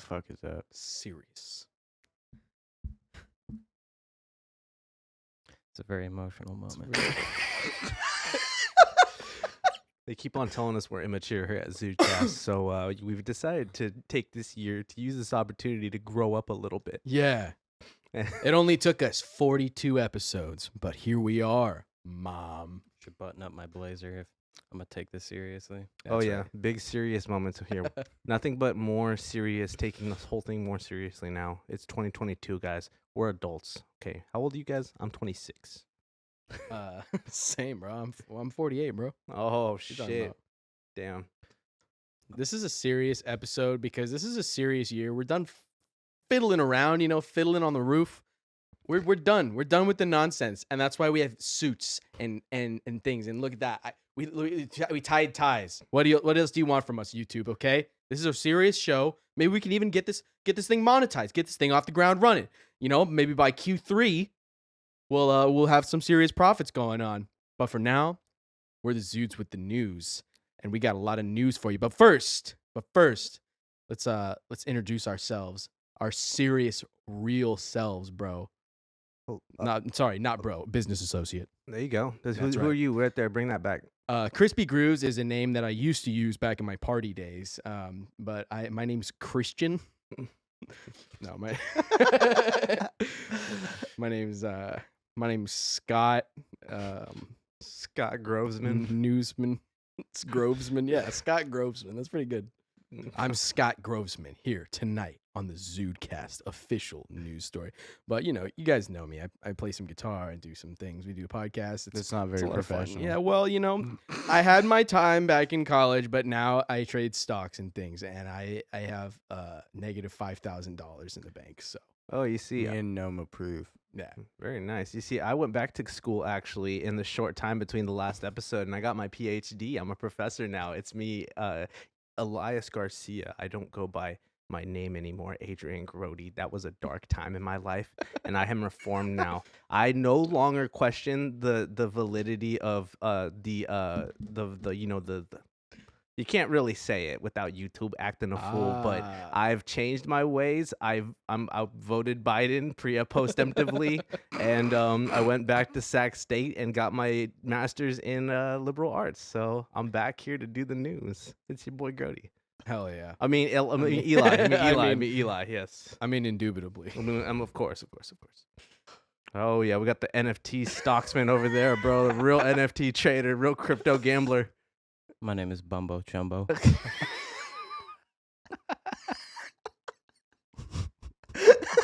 fuck is that? Serious. It's a very emotional moment. They keep on telling us we're immature here at Zudecast, so we've decided to take this year to use this opportunity to grow up a little bit. Yeah. It only took us 42 episodes, but here we are, Mom. Should button up my blazer if I'm gonna take this seriously. That's right. Big serious moments here. Nothing but more serious, taking this whole thing more seriously now. It's 2022, guys. We're adults. Okay, how old are you guys? I'm 26. Same, bro. I'm 48, bro. Oh, What you talking shit. about? Damn. This is a serious episode because this is a serious year. We're done fiddling around, fiddling on the roof. We're done. We're done with the nonsense, and that's why we have suits and things. And look at that. We tied ties. What else do you want from us, YouTube? Okay, this is a serious show. Maybe we can even get this thing monetized. Get this thing off the ground running. Maybe by Q3, we'll have some serious profits going on. But for now, we're the Zudes with the news, and we got a lot of news for you. But first, let's introduce ourselves, our serious, real selves, bro. Not bro, business associate. There you go. That's Who right. are you right there? Bring that back. Crispy Grooves is a name that I used to use back in my party days. But my name's Christian. No, my name's Scott. Scott Grovesman. Newsman. It's Grovesman. Yeah, Scott Grovesman. That's pretty good. I'm Scott Grovesman here tonight on the Zudecast official news story. But you guys know me. I play some guitar and do some things. We do a podcast. It's not a very lot of fun. professional. Yeah, well, I had my time back in college, but now I trade stocks and things, and I have negative $5,000 in the bank. So Oh, you see. And Gnome approve. yeah, Very nice. You see, I went back to school actually in the short time between the last episode, and I got my PhD. I'm a professor now. It's me, Elias Garcia. I don't go by my name anymore, Adrian Grody. That was a dark time in my life, and I am reformed now. I no longer question the validity of the you can't really say it without YouTube acting a fool, but I've changed my ways. I voted Biden post-emptively, and I went back to Sac State and got my master's in liberal arts. So I'm back here to do the news. It's your boy Grody. hell yeah. I mean Eli. I mean Eli. Yes. I mean, indubitably. I'm of course. Oh yeah, we got the NFT stocksman over there, bro. The real NFT trader, real crypto gambler. My name is Bumbo Chumbo.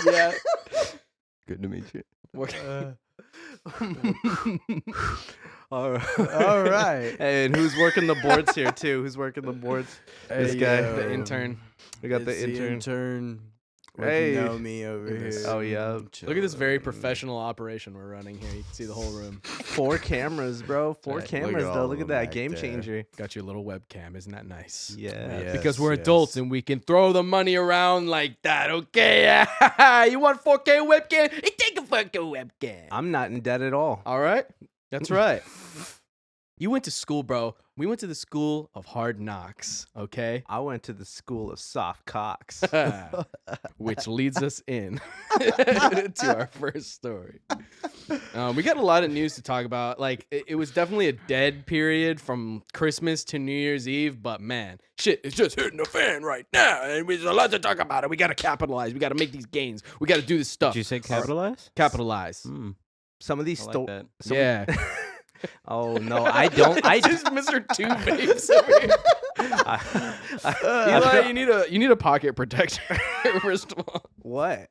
Yeah. Good to meet you. All right. All right. And who's working the boards here too? Who's working the boards? This guy. The intern. We got the It's intern. Hey. Hey. Know me over here. Oh, yeah. Look at this very professional operation we're running here. You can see the whole room. 4 cameras, bro. 4 Right, look cameras, at though. all Look of at them that. back Game there. changer. Got your little webcam. Isn't that nice? Yeah. Yeah. Because we're Yes, adults yes. and we can throw the money around like that, okay? You want 4K webcam? Hey, take a fucking webcam. I'm not in debt at all. All right? That's right. You went to school, bro. We went to the school of hard knocks, okay? I went to the school of soft cocks. Which leads us in to our first story. We got a lot of news to talk about. Like, it was definitely a dead period from Christmas to New Year's Eve, but man, shit is just hitting the fan right now, and there's a lot to talk about it. We got to capitalize. We got to make these gains. We got to do this stuff. Did you say capitalize? Capitalize. Some of these I like that. Yeah. Oh no, I don't. I Just Mr. Two Babes over here. Eli, you need a pocket protector, first of all. What?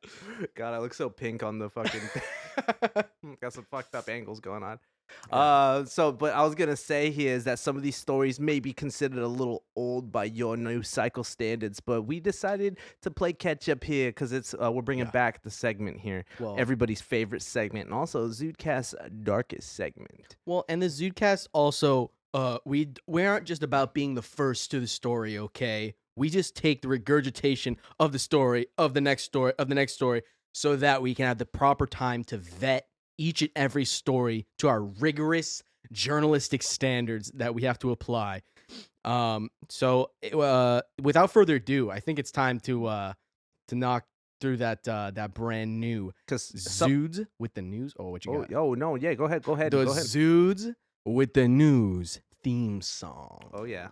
God, I look so pink on the fucking. Got some fucked up angles going on. But I was gonna say here is that some of these stories may be considered a little old by your new cycle standards, but we decided to play catch up here because it's we're bringing back the segment here, Well, everybody's favorite segment, and also Zudecast's darkest segment. Well, and the Zudecast also, we aren't just about being the first to the story, okay? We just take the regurgitation of the story, of the next story, so that we can have the proper time to vet each and every story to our rigorous journalistic standards that we have to apply. Without further ado, I think it's time to to knock through that brand new Because Zudes with the news. Oh, what you got? no, yeah, go ahead. The Go ahead. Zudes with the news theme song. Oh yeah.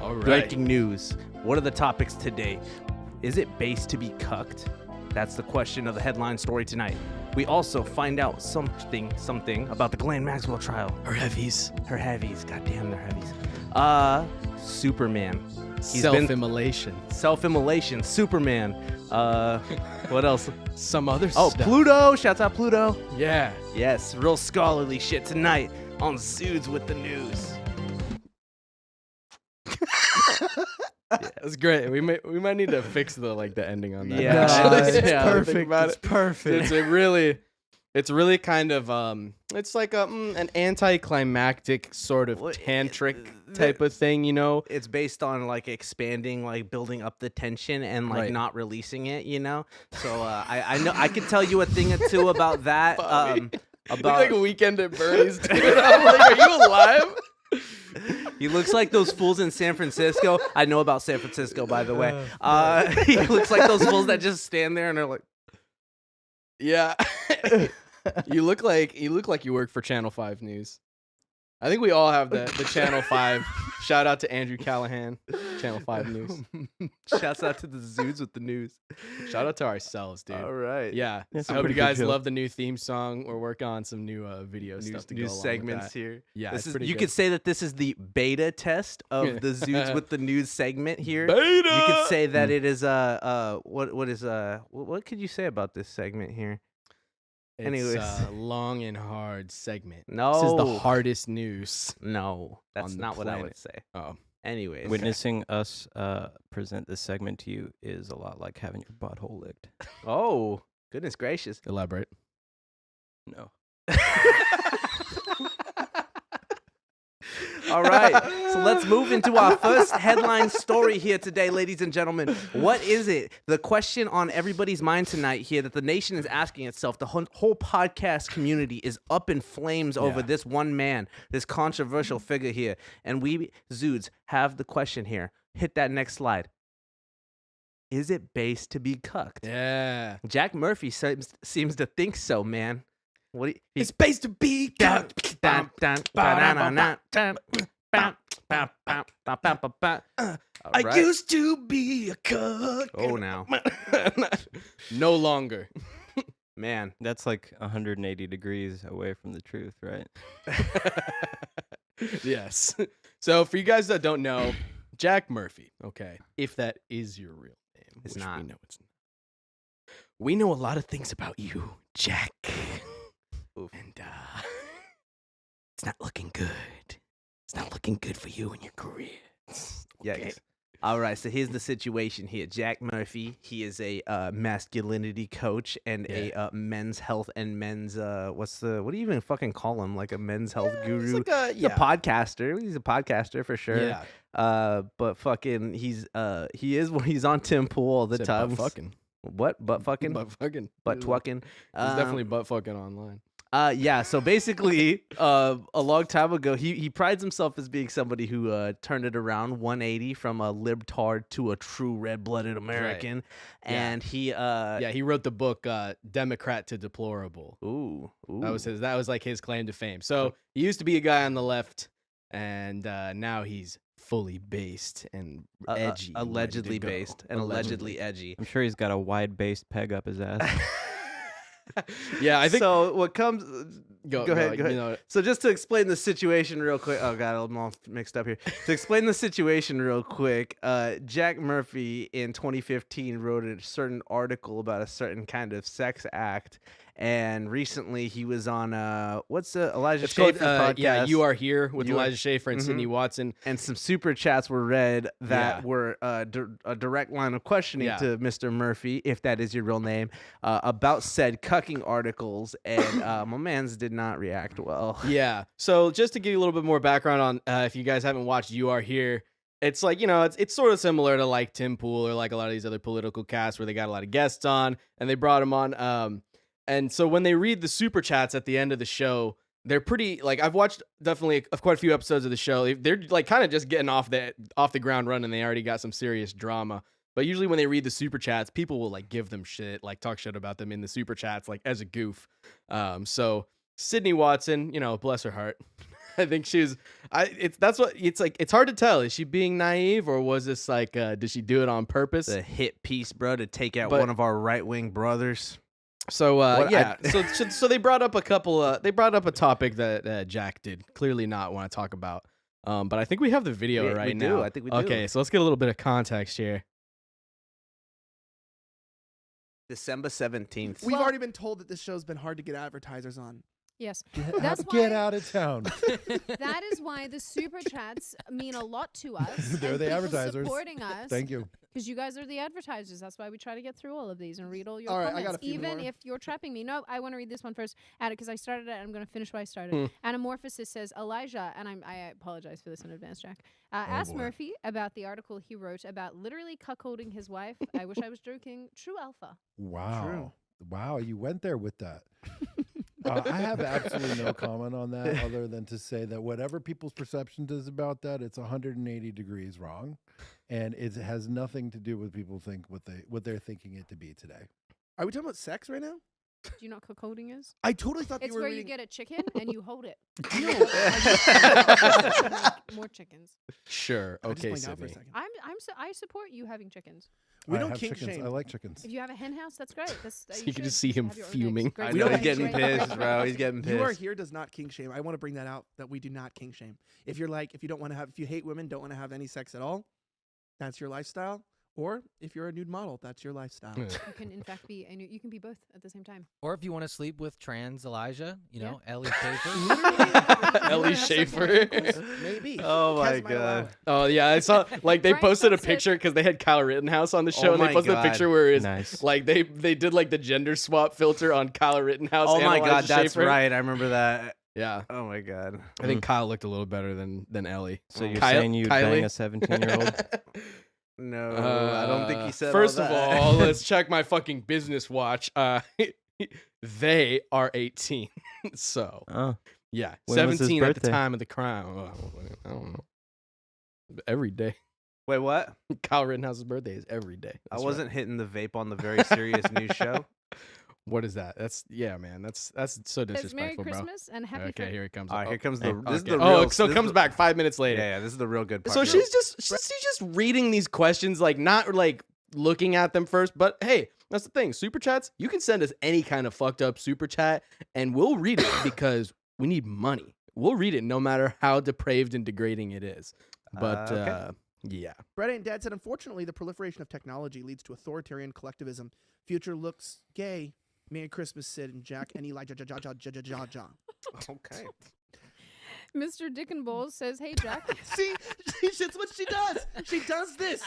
All right. Breaking news. What are the topics today? Is it base to be cucked? That's the question of the headline story tonight. We also find out something about the Ghislaine Maxwell trial. Her heavies. Her heavies. Goddamn, they're heavies. Superman. Self-immolation. Self-immolation. Superman. What else? Some other Oh, stuff. Pluto. Shouts out Pluto. Yeah. Yes, real scholarly shit tonight on Zudes with the news. That's great. We might need to fix the ending on that. Yeah. actually. It's Now that I think perfect. about It's it. perfect. It's really kind of it's like an anticlimactic sort of Well, tantric type of thing, you know. It's based on like expanding, like building up the tension and like Right. not releasing it, you know. So I know I can tell you a thing or two about that. Bobby. You look About like a Weekend at Bernie's, dude. I'm like, are you alive? he looks like those fools in San Francisco. I know about San Francisco, by the way. He looks like those fools that just stand there and are like, Yeah. you look like you work for Channel 5 News. I think we all have the Channel 5. Shout out to Andrew Callahan, Channel 5 News. Shouts out to the Zudes with the news. Shout out to ourselves, dude. All right. Yeah. That's I a hope you pretty good guys joke. love the new theme song. We're working on some new video stuff to go New along with segments that. here. Yeah, This it's is, pretty you good. could say that this is the beta test of the Zudes with the news segment here. Beta! You could say that it is what could you say about this segment here? It's anyways. a long and hard segment. No. This is the hardest news. No, that's on the not what I would planet. say. Oh. Anyways, Witnessing us present this segment to you is a lot like having your butthole licked. oh goodness gracious. Elaborate. No. All right, so let's move into our first headline story here today, ladies and gentlemen. What is it? The question on everybody's mind tonight here that the nation is asking itself, the whole podcast community is up in flames over Yeah. this one man, this controversial figure here. And we, Zudes, have the question here. Hit that next slide. Is it base to be cucked? Yeah. Jack Murphy seems to think so, man. What do you, It's supposed to be Dun, cocked. dun, dun, ba-da-na-na, dun, bam, bam, bam, bam, bam, bam, bam. All I right. used to be a cook. Oh, now. No longer. Man, That's like 180 degrees away from the truth, right? Yes. So for you guys that don't know, Jack Murphy, okay, if that is your real name, It's which not. we know it's not. We know a lot of things about you, Jack. Oof. And it's not looking good. It's not looking good for you and your career. Okay. yikes. All right, so here's the situation here. Jack Murphy, he is a masculinity coach and a men's health and men's what do you even fucking call him? Like a men's health guru. He's like He's a podcaster. He's a podcaster for sure. Yeah. But fucking he's on Tim Pool all the Said time. butt fucking. What? Butt fucking? Butt fucking. Butt twucking. He's definitely butt fucking online. Yeah, so basically, a long time ago, he prides himself as being somebody who turned it around 180 from a libtard to a true red-blooded American, Yeah. and he Yeah, he wrote the book Democrat to Deplorable. ooh. That was like his claim to fame. So he used to be a guy on the left, and now he's fully based and edgy. and ready to allegedly go. based and allegedly edgy. I'm sure he's got a wide-based peg up his ass. Yeah, I think. so. What comes? Go ahead. Go ahead. You know, So just to explain the situation real quick. Oh god, I'm all mixed up here. To explain the situation real quick, Jack Murphy in 2015 wrote a certain article about a certain kind of sex act, and recently he was on what's the Elijah it's called, Schaefer's podcast? yeah, You Are Here with You Are- Elijah Schaefer and Sidney Watson. And some super chats were read that Yeah. were a direct line of questioning Yeah. to Mr. Murphy, if that is your real name, about said cucking articles, and my man's did not react well. Yeah. So just to give you a little bit more background on, if you guys haven't watched You Are Here, it's like, it's sort of similar to like Tim Pool or like a lot of these other political casts where they got a lot of guests on and they brought them on. And so when they read the super chats at the end of the show, they're pretty like, I've watched definitely quite a few episodes of the show. They're like kind of just getting off the ground running. They already got some serious drama. But usually when they read the super chats, people will like give them shit, like talk shit about them in the super chats, like as a goof. So Sydney Watson, bless her heart. I think it's hard to tell. Is she being naive or was this like, did she do it on purpose? The hit piece, bro, to take out But- one of our right-wing brothers. So so they brought up a topic that Jack did clearly not want to talk about. But I think we have the video We right do. now. I think we do. Okay, so let's get a little bit of context here. December 17th. We've already been told that this show's been hard to get advertisers on. Yes. Get, get out of town. That is why the super chats mean a lot to us. They're and the people advertisers. supporting us. Thank you. Because you guys are the advertisers. That's why we try to get through all of these and read all your All right, I comments. got a few Even more. if you're trapping me. No, I want to read this one first. Because I started it, I'm going to finish what I started. Anamorphosis says, Elijah, and I apologize for this in advance, Jack. Asked boy. Murphy about the article he wrote about literally cuckolding his wife. I wish I was joking. True alpha. Wow. True. Wow, you went there with that. I have absolutely no comment on that other than to say that whatever people's perception is about that, it's 180 degrees wrong. And it has nothing to do with people think what they're thinking it to be today. Are we talking about sex right now? Do you know what cuckolding is? I totally thought It's you were where you reading. get a chicken and you hold it. No, More chickens. Sure. I just Okay, blanked out for a Sydney. second. I support you having chickens. We I don't have kink chickens. shame. I like chickens. If you have a hen house, that's great. That's, So you should can just see him have your own eggs. fuming. Great, I We know don't he's great, getting great, pissed, great, bro. great. He's getting pissed. You are here does not kink shame. I want to bring that out that we do not kink shame. If you don't want to have, if you hate women, don't want to have any sex at all, that's your lifestyle. Or if you're a nude model, that's your lifestyle. You can in fact be you can be both at the same time. Or if you want to sleep with trans Elijah, Yeah. Ellie Schaefer. Ellie Schaefer. Maybe. Oh my Kes might allow God. it. Oh yeah, I saw like they Frank posted a Fox said- picture because they had Kyle Rittenhouse on the show Oh and they my posted a God. picture where it's Nice. like they did like the gender swap filter on Kyle Rittenhouse. Oh and my Elijah God, that's Schaefer. right. I remember that. Yeah, Oh my God. I think Kyle looked a little better than Ellie. So you're Kyle- saying you'd Kylie? bang a 17-year-old? No, I don't think he said First all of that. all, let's check my fucking business watch. They are 18. So, Oh, yeah, When was his 17 at the birthday? time of the crime. Oh, I don't know. Every day. Wait, what? Kyle Rittenhouse's birthday is every day. I That's right. wasn't hitting the vape on the very serious news show. What is that? That's man. That's so It's Merry disrespectful, bro. Christmas and Happy Okay, here it comes. All right, Oh, here comes the. Hey, This is okay. the real. Oh, so it this comes is- back 5 minutes later. Yeah, this is the real good part. So she's just reading these questions, like not like looking at them first. But hey, that's the thing. Super chats, you can send us any kind of fucked up super chat, and we'll read it because we need money. We'll read it no matter how depraved and degrading it is. But Okay. yeah, Brett Ain't Dad said, unfortunately, the proliferation of technology leads to authoritarian collectivism. Future looks gay. Merry Christmas, Sid and Jack and Elijah. Okay. Mr. Dick and Balls says, "Hey Jack, See, that's what she does. She does this.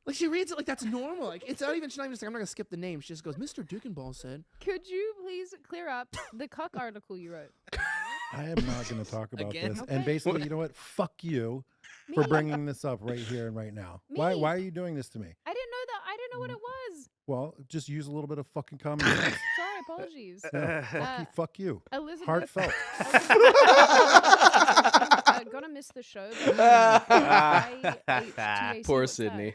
Like she reads it like that's normal. Like it's not even. She's not even saying, "I'm not gonna skip the name." She just goes, "Mr. Dukenball said." could you please clear up the cuck article you wrote?" I am not going to talk about Again? this. Okay. And basically, you know what? Fuck you Me? for bringing this up right here and right now. Why Me? are you doing this to me? I didn't know that. I didn't know what it was. Well, just use a little bit of fucking common sense. Sorry, apologies. Yeah, fuck you. Elizabeth. Heartfelt. Gonna miss the show. but IHTAC, poor what's that? Sydney.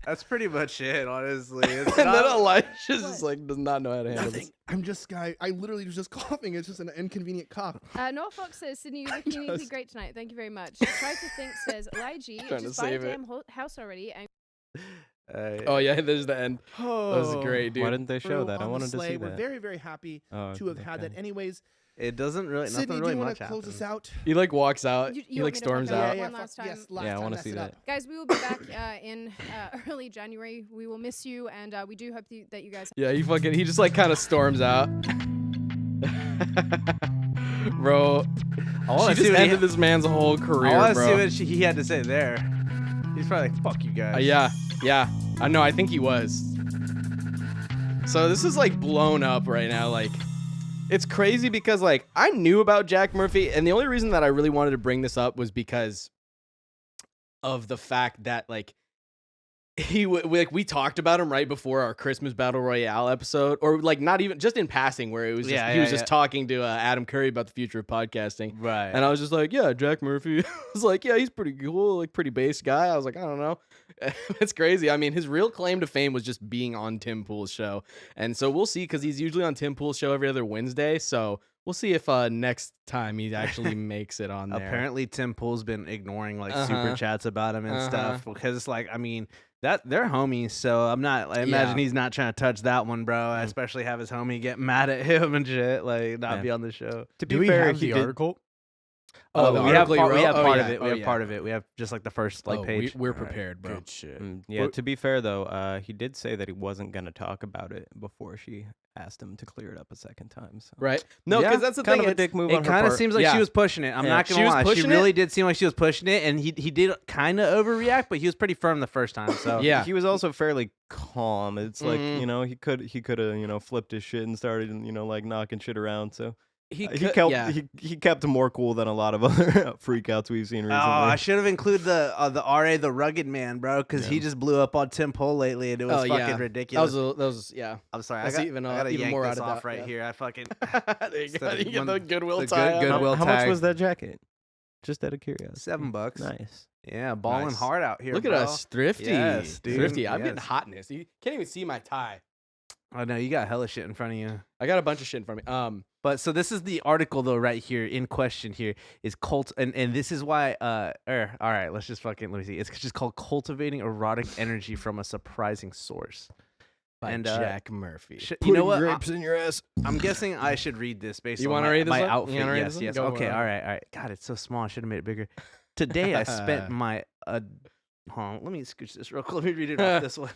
That's pretty much it, honestly. It's And then not, Elijah just like does not know how to handle Nothing. this. I'm just guy. I literally was just coughing. It's just an inconvenient cough. Norfolk says, Sydney, you look uniquely great tonight. Thank you very much. Try to think says, Elijah, Trying to just buy a save it. damn house already. And Oh yeah, there's the end. That was great, dude. why didn't they show Crew that? I on the wanted to sleigh. see We're that. very, very happy Oh, to have had okay. that. Anyways, it doesn't really. Sydney, Nothing do really you want much to close happens. us out? He like walks out. You He want like me to storms fuck out. up? One last fuck- time. Yes, last Yeah, I time, wanna mess see it that. up. guys, we will be back in early January. We will miss you, and we do hope that you guys. Yeah, he just like kind of storms out. Bro, I want she to see just what ended this man's whole career, I want to bro. see what he had to say there. He's probably like, "Fuck you guys." Yeah. I know. I think he was. So this is like blown up right now. Like It's crazy because like I knew about Jack Murphy, and the only reason that I really wanted to bring this up was because of the fact that like we talked about him right before our Christmas Battle Royale episode, or like not even just in passing, where it was just, he was just talking to Adam Curry about the future of podcasting, Right. and I was just like, yeah, Jack Murphy. I was like, yeah, he's pretty cool, like pretty base guy. I was like, I don't know, it's crazy. I mean, his real claim to fame was just being on Tim Pool's show, and so we'll see because he's usually on Tim Pool's show every other Wednesday. So we'll see if next time he actually makes it on there. Apparently, Tim Pool's been ignoring like super chats about him and stuff because it's like, I mean, that they're homies, so I imagine he's not trying to touch that one, bro. Especially have his homie get mad at him and shit, like not be on the show. To be fair, he did. article? We have part of it. Oh, We have yeah. part of it. We have just like the first page. We're prepared, bro. Good shit. Yeah, to be fair though, he did say that he wasn't gonna talk about it before she asked him to clear it up a second time. So. Right? No, because that's the kind thing. of a dick move on It her kind of part. seems like she was pushing it. I'm Yeah. not She gonna was lie. She pushing really it? did seem like she was pushing it, and he did kind of overreact, but he was pretty firm the first time. So Yeah. He was also fairly calm. It's like, Mhm. you know, he could have, you know, flipped his shit and started, you know, like knocking shit around. So He he kept him more cool than a lot of other freakouts we've seen recently. I should have included the RA, the rugged man, bro, because he just blew up on Tim Pool lately, and it was fucking ridiculous. That was yeah. I'm sorry, That's I even gotta even yank more this out of off that, right yeah. here. I fucking There you go. Instead of You get the one- Goodwill the tie. on. Goodwill How much tag. was that jacket? Just out of curiosity. $7. Nice. Yeah, balling Nice. hard out here. Look at bro. us, thrifty. Yes, dude. Thrifty. I'm getting Yes. hotness. You can't even see my tie. I know you got hella shit in front of you. I got a bunch of shit in front of me. But so this is the article though, right here in question here is cult, and this is why. All right, let me see. It's just called cultivating erotic energy from a surprising source. By And, Jack Murphy. You know what? Grapes in your ass. I'm guessing I should read this based You on wanna read this my one? You outfit. wanna read Yes, this one? yes. Go Okay, for it. all right. God, it's so small. I should have made it bigger. Today I spent my. Hold on, let me scooch this real quick. Let me read it off this one.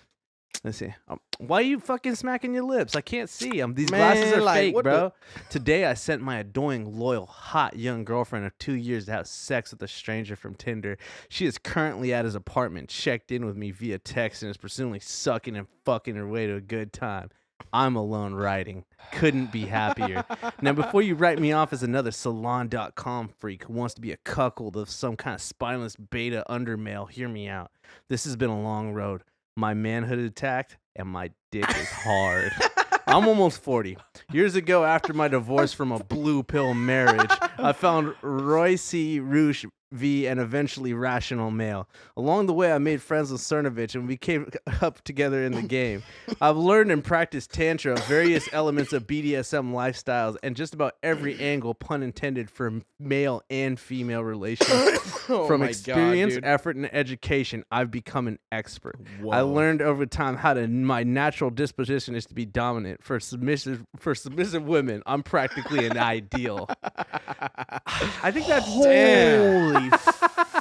Let's see. Why are you fucking smacking your lips? I can't see them. These glasses Man, are like, fake, what bro. Today I sent my adoring, loyal, hot young girlfriend of 2 years to have sex with a stranger from Tinder. She is currently at his apartment, checked in with me via text, and is presumably sucking and fucking her way to a good time. I'm alone writing. Couldn't be happier. Now, before you write me off as another salon.com freak who wants to be a cuckold of some kind of spineless beta undermale, hear me out. This has been a long road. My manhood is attacked, and my dick is hard. I'm almost 40. Years ago, after my divorce from a blue pill marriage, I found Royce Rouge V and eventually Rational Male. Along the way, I made friends with Cernovich, and we came up together in the game. I've learned and practiced Tantra, various elements of BDSM lifestyles, and just about every angle, pun intended, for male and female relations. Oh From my God, experience, dude. effort, and education, I've become an expert. I Whoa. learned over time my natural disposition is to be dominant. For submissive women, I'm practically an ideal. I think that's Holy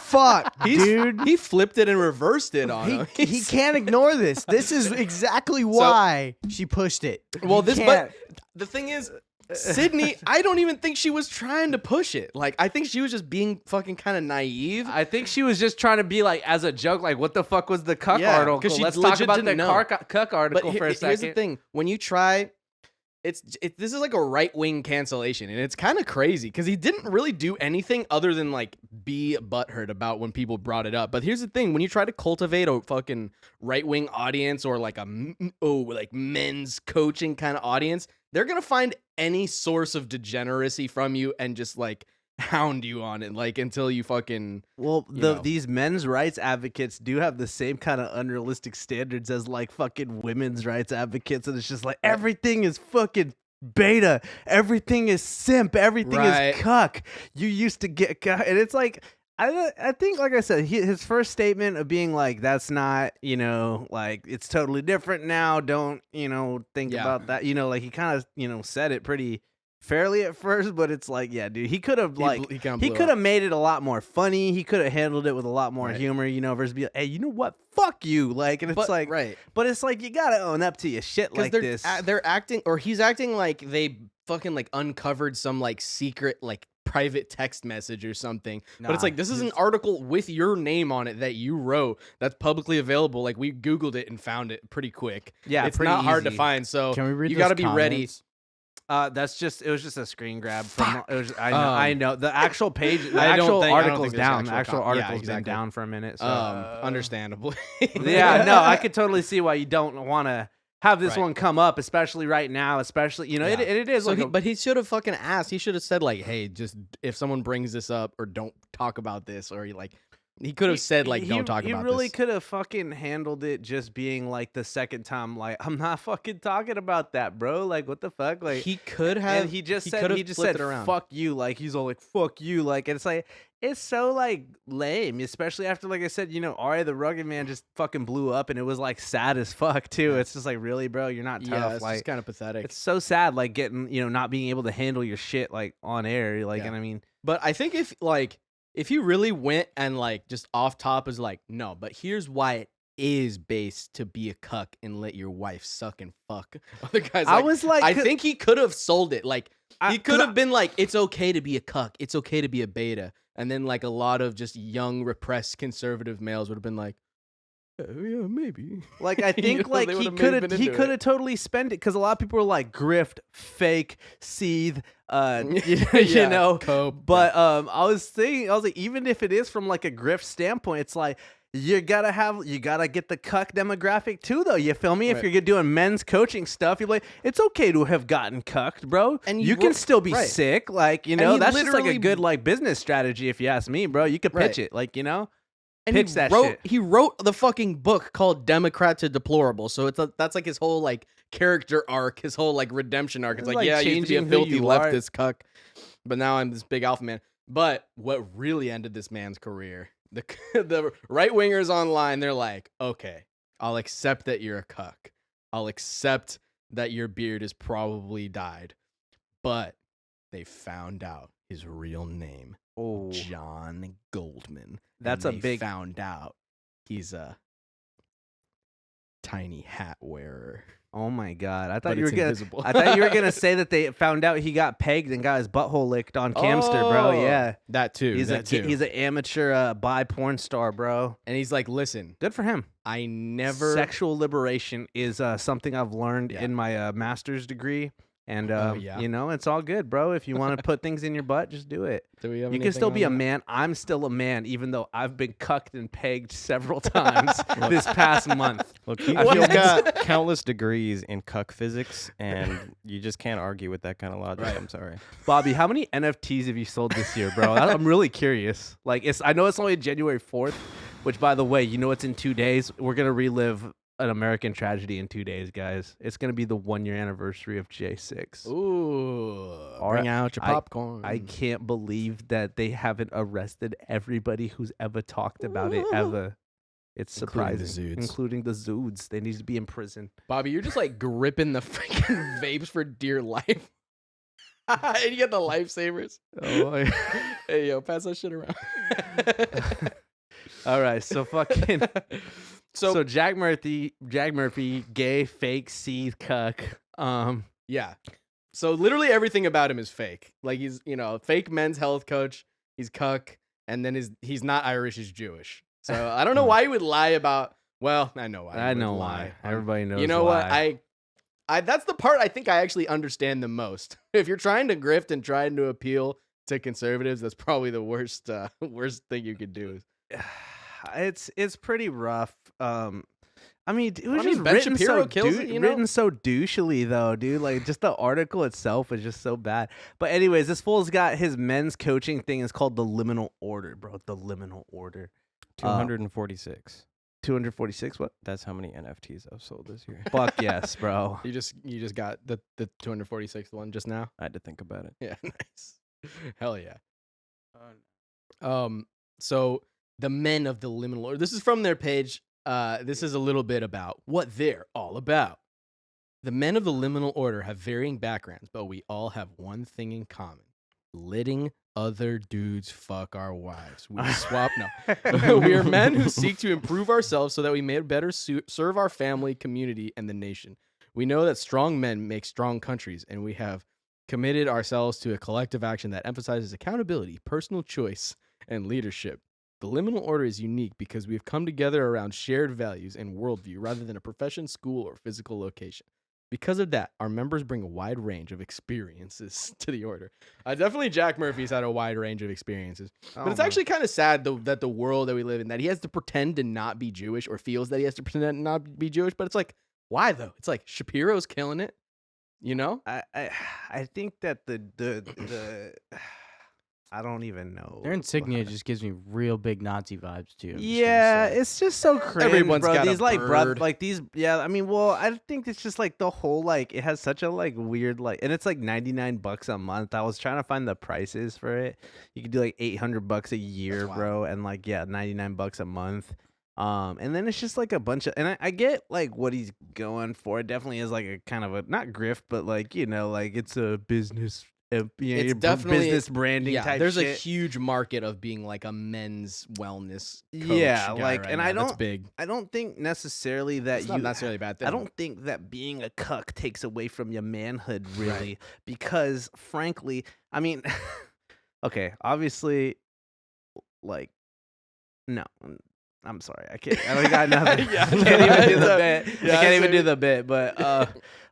fuck, dude. He flipped it and reversed it on him. He can't ignore this. This is exactly why she pushed it. Well, He but can't. the thing is, Sydney, I don't even think she was trying to push it. Like, I think she was just being fucking kind of naive. I think she was just trying to be like, as a joke, like, what the fuck was the cuck Yeah, article? 'cause she Let's talk legit about the didn't know. cuck article But for a second. here's the thing: when you try, this is like a right wing cancellation, and it's kind of crazy because he didn't really do anything other than like be butthurt about when people brought it up. But here's the thing: when you try to cultivate a fucking right wing audience or like like men's coaching kind of audience, they're gonna find any source of degeneracy from you and just like hound you on it, like until you fucking. Well, you know. these men's rights advocates do have the same kind of unrealistic standards as like fucking women's rights advocates, and it's just like everything is fucking beta, everything is simp, everything Right. is cuck. You used to get cuck, and it's like I think, like I said, his first statement of being like, that's not, like it's totally different now. Don't think Yeah. about that. Like he kind of said it pretty fairly at first, but it's like, yeah, dude, he could have He kinda he blew could up. have made it a lot more funny. He could have handled it with a lot more Right. humor, versus be like, hey, you know what? Fuck you. Like, and it's But, like, right. but it's like, you got to own up to your shit like they're, this. they're acting, or he's acting like they fucking like uncovered some like secret like private text message or something. But it's Nah, like, this is an article with your name on it that you wrote that's publicly available. Like, we Googled it and found it pretty quick. Yeah, it's pretty not hard to easy. find. So Can we read you got to be ready. It was just a screen grab from. It was, I know. Um, I know. The actual page. The I don't actual think- I don't article's think there's down. The actual actual yeah, article's been exactly. down for a minute. So. Understandably. Yeah. No, I could totally see why you don't want to have this Right. one come up, especially right now. Especially, you know, Yeah. it is So like. but he should have fucking asked. He should have said like, "Hey, just if someone brings this up or don't talk about this," or he could have said like, "Don't talk about He really this." could have fucking handled it just being like the second time, like, I'm not fucking talking about that, bro. Like, what the fuck? Like, He could have. and he just said, could've he just flipped said, it around. fuck you. Like, he's all like, fuck you. Like, and it's like, it's so like lame, especially after, like I said, you know, Ari the Rugged Man just fucking blew up and it was like sad as fuck too. It's just like, really, bro, you're not tough. Yeah, it's like, just kind of pathetic. it's so sad, like getting, you know, not being able to handle your shit like on air. Like, Yeah. and I mean, But I think if you really went and like just off top is like, no, but here's why it is based to be a cuck and let your wife suck and fuck. Other guys, I was like, I think he could have sold it. Like I- he 'cause could have been like, it's okay to be a cuck, it's okay to be a beta, and then like a lot of just young repressed conservative males would have been like, yeah, maybe. Like I You think know, like they he would've maybe been could into it. have totally spent it because a lot of people were like grift, fake, seethe, you Yeah, know. cope, But I was like, even if it is from like a grift standpoint, it's like you gotta get the cuck demographic too, though. You feel me? If Right. you're doing men's coaching stuff, you're like, it's okay to have gotten cucked, bro. And you he can wrote- still be right. sick, like you And know. he That's just like a literally- good like business strategy, if you ask me, bro. You could pitch Right. it, like you know. And Pitch he that wrote, shit. He wrote the fucking book called Democrat to Deplorable. So that's like his whole like character arc, his whole like redemption arc. It's It's like, like yeah, I used to be a changing who filthy you are. leftist cuck, but now I'm this big alpha man. But what really ended this man's career, the right wingers online, they're like, okay, I'll accept that you're a cuck. I'll accept that your beard is probably dyed, but they found out his real name. Oh, John Goldman. That's and a they big- found out he's a tiny hat wearer. oh my god! I thought But you were it's gonna. invisible. I thought you were gonna say that they found out he got pegged and got his butthole licked on Camster, bro. Oh, Yeah, That too. he's that an amateur bi porn star, bro. and he's like, listen, Good for him. I never Sexual liberation is something I've learned Yeah. in my master's degree, and yeah. you know it's all good, bro. If you want to put things in your butt, just do it. Do we have You can anything still on be a that? man. I'm still a man, even though I've been cucked and pegged several times this past month. Look, I he's feel got countless degrees in cuck physics, and you just can't argue with that kind of logic. Right. I'm sorry. Bobby, how many NFTs have you sold this year, bro? I'm really curious. Like, I know it's only January 4th, which, by the way, you know it's in 2 days. We're gonna relive an American tragedy in 2 days, guys. It's gonna be the 1-year anniversary of J6. Ooh, All bring right, out your popcorn. I can't believe that they haven't arrested everybody who's ever talked about it ever. It's Including the surprising, Zudes. including the Zudes. They need to be in prison. Bobby, you're just like gripping the freaking vapes for dear life. And you get the lifesavers. Oh, Hey, yo, pass that shit around. all right. So fucking. So, So Jack Murphy, gay, fake, seethe, cuck. yeah. So literally everything about him is fake. Like he's, fake men's health coach. He's cuck, and then he's not Irish. He's Jewish. So I don't know why he would lie about. Well, I know why. he I would know lie. why. Everybody knows. You know what? why. I that's the part I think I actually understand the most. If you're trying to grift and trying to appeal to conservatives, that's probably the worst thing you could do. It's pretty rough. I mean, it was I mean, just Ben written Shapiro so kills it, you know? written so douchily though, dude. Like just the article itself is just so bad. But anyways, this fool's got his men's coaching thing is called the liminal order, bro. The liminal order. 246. 246. What? That's how many NFTs I've sold this year. Fuck yes, bro. You just got the 246th one just now. I had to think about it. Yeah, nice. Hell yeah. So the men of the liminal order. This is from their page. This is a little bit about what they're all about. The men of the liminal order have varying backgrounds, but we all have one thing in common: letting other dudes fuck our wives. We swap. No, we are men who seek to improve ourselves so that we may better serve our family, community, and the nation. We know that strong men make strong countries, and we have committed ourselves to a collective action that emphasizes accountability, personal choice, and leadership. The liminal order is unique because we have come together around shared values and worldview rather than a profession, school, or physical location. Because of that, our members bring a wide range of experiences to the order. Definitely Jack Murphy's had a wide range of experiences. But it's actually kind of sad that the world that we live in, that he has to pretend to not be Jewish or feels that he has to pretend to not be Jewish. But it's like, why though? It's like Shapiro's killing it, you know? I think that the I don't even know. Their insignia just gives me real big Nazi vibes too. I'm just gonna Yeah, say. it's just so cringe, Everyone's bro. got a These like bird. like these. Yeah, I mean, well, I think it's just like the whole like it has such a like weird like, and it's like $99 a month. I was trying to find the prices for it. You could do like $800 a year, bro, and like $99 a month. And then it's just like a bunch of, and I get like what he's going for. It definitely is like a kind of a not grift, but like like it's a business. It's definitely business branding type there's shit. a huge market of being like a men's wellness coach Yeah, guy like, right and now. I That's don't- big. I don't think necessarily that It's not necessarily a bad thing. I don't think that being a cuck takes away from your manhood, really, because frankly, I mean, okay, obviously, like, no, I'm sorry, I don't got nothing. Yeah, I can't even do the no, bit. yeah, I can't even so- do the bit, but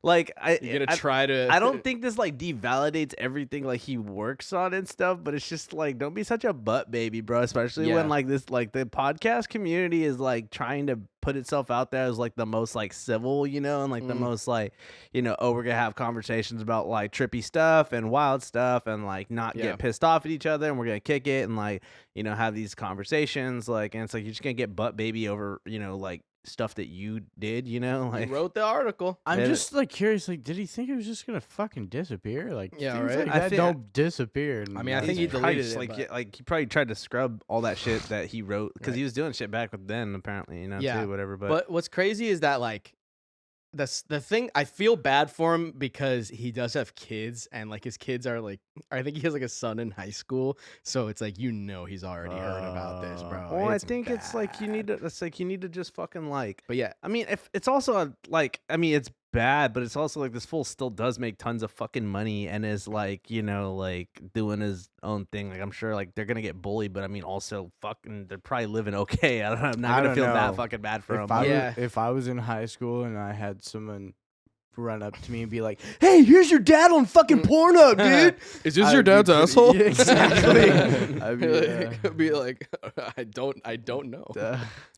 like, You're gonna try to. I don't think this like devalidates everything like he works on and stuff, but it's just like don't be such a butt baby, bro. Especially Yeah. when like this like the podcast community is like trying to put itself out there as like the most like civil, and like the most like oh, we're gonna have conversations about like trippy stuff and wild stuff and like not Yeah. get pissed off at each other and we're gonna kick it and like have these conversations like, and it's like you're just gonna get butt baby over like stuff that you did, He like wrote the article. I'm Yeah. just like curious. Like, did he think it was just gonna fucking disappear? Like, Yeah, things right. like I that think- don't disappear. I mean, I think he He's probably deleted just, it, like but- yeah, like he probably tried to scrub all that shit that he wrote because Right. he was doing shit back with then apparently Yeah, too whatever But what's crazy is that like the thing, I feel bad for him because he does have kids and like his kids are like, I think he has like a son in high school, so it's like he's already heard about this, bro. well, I It's think it's like you need bad. to. It's like you need to just fucking like. But yeah, I mean, if it's also like, I mean, it's bad, but it's also like this fool still does make tons of fucking money and is like, like doing his own thing. Like I'm sure like they're gonna get bullied, but I mean, also fucking they're probably living okay. I'm not I gonna don't feel know. that fucking bad for if him. I Yeah. was, if I was in high school and I had someone run up to me and be like, "Hey, here's your dad on fucking Pornhub, dude." is this I'd your be dad's pretty- asshole? Yeah, exactly. I'd be, Be like, I don't know.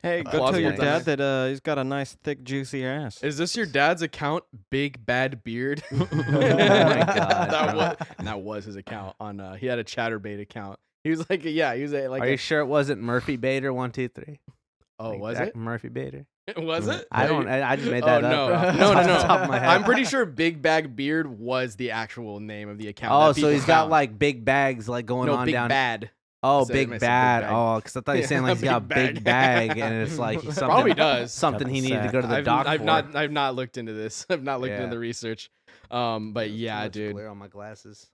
Hey, go Plausible tell your demand. dad that he's got a nice, thick, juicy ass. Is this your dad's account? Big bad beard. Oh my God, that bro. was, that was his account on. He had a ChatterBait account. He was like, yeah, he was like. Are you sure it wasn't Murphy Bader 123? Oh, Like was Jack it? Murphy Bader? Was it? I don't. I just made that Oh up. no, bro. no, Off no, the no! top of my head. I'm pretty sure Big Bag Beard was the actual name of the account. Oh, that so people he's got found. like big bags like going no on Big down. Bad. Oh, I said- I big said big bad. bag. Oh, because I thought you were saying like he's got a Big big bag. bag, and it's like he's something. Probably does. Something Got he the needed to sack. go to the doc I've for. not looked into this. I've not looked Yeah. into the research. But yeah, Too much dude. glare on my glasses.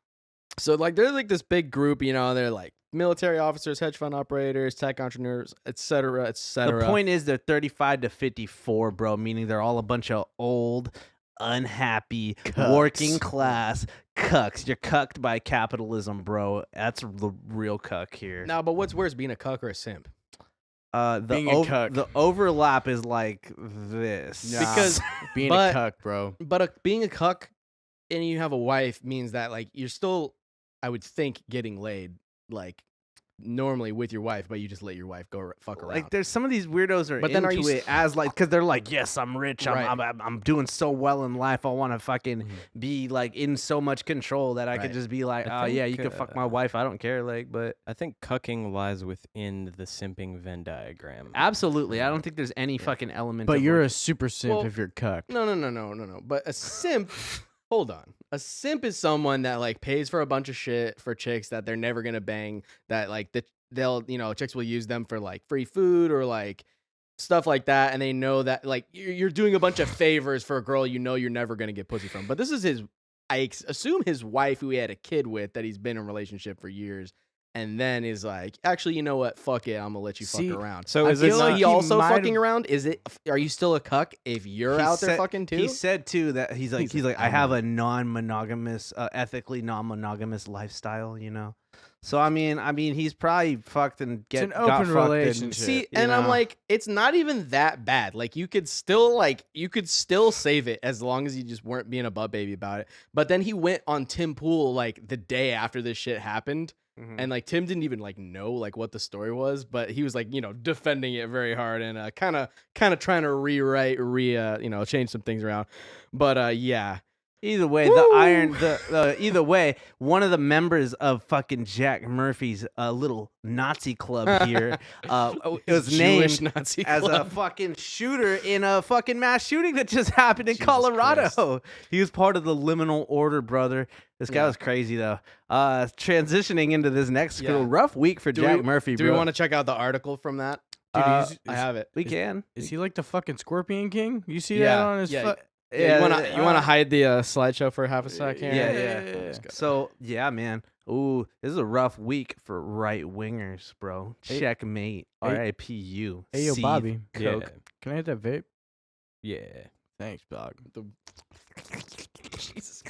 So like they're like this big group, they're like military officers, hedge fund operators, tech entrepreneurs, etc., etc. The point is they're 35 to 54, bro, meaning they're all a bunch of old, unhappy, working class cucks. You're cucked by capitalism, bro. That's the real cuck here. Now, but what's worse, being a cuck or a simp? Being a cuck. The overlap is like this. Nah, Because being but- a cuck, bro. But being a cuck and you have a wife means that like you're still, I would think, getting laid like normally with your wife, but you just let your wife go fuck around. Like there's some of these weirdos are But then are into you it as like because they're like, yes, I'm rich, Right. I'm doing so well in life. I want to fucking be like in so much control that I could Right. just be like, I oh yeah, you think, can fuck my wife. I don't care. Like, but I think cucking lies within the simping Venn diagram. absolutely, I don't think there's any fucking element. But of you're like- a super simp Well, if you're cuck. No. But a simp, hold on. A simp is someone that like pays for a bunch of shit for chicks that they're never gonna bang. That like they'll chicks will use them for like free food or like stuff like that, and they know that like you're doing a bunch of favors for a girl you're never gonna get pussy from. But this is his. I assume his wife, who he had a kid with, that he's been in a relationship for years. And then is like, actually, you know what? Fuck it. I'm gonna let you See, fuck around. So I is it feel not- like he also might fucking have- around? Are you still a cuck if you're He out there said- fucking too? He said too that he's like I like, have a non-monogamous, ethically non-monogamous lifestyle. So I mean, he's probably fucked and an got open fucked and- relationship. See, you and I'm know? like, it's not even that bad. Like you could still save it as long as you just weren't being a butt baby about it. But then he went on Tim Pool like the day after this shit happened. Mhm. And like Tim didn't even like know like what the story was, but he was like, defending it very hard and kind of trying to change some things around. But yeah. Either way, either way, one of the members of fucking Jack Murphy's little Nazi club here was Jewish named Nazi as a club. fucking shooter in a fucking mass shooting that just happened in Jesus Colorado. Christ. He was part of the Liminal Order, brother. This guy Yeah. was crazy though. Transitioning into this next Yeah. rough week for Jack Murphy, Do bro. we want to check out the article from that? Dude, Uh, I have it. We can. Is he like the fucking Scorpion King? You see Yeah, that on his yeah. fu- Yeah, you wanna hide the slideshow for half a second? Yeah. So yeah, man. Ooh, this is a rough week for right wingers, bro. Hey- Checkmate. Hey- R.I.P.U. Hey, yo, Seethe, Bobby. Yeah. Coke. Can I hit that vape? Yeah. Thanks, dog. Jesus.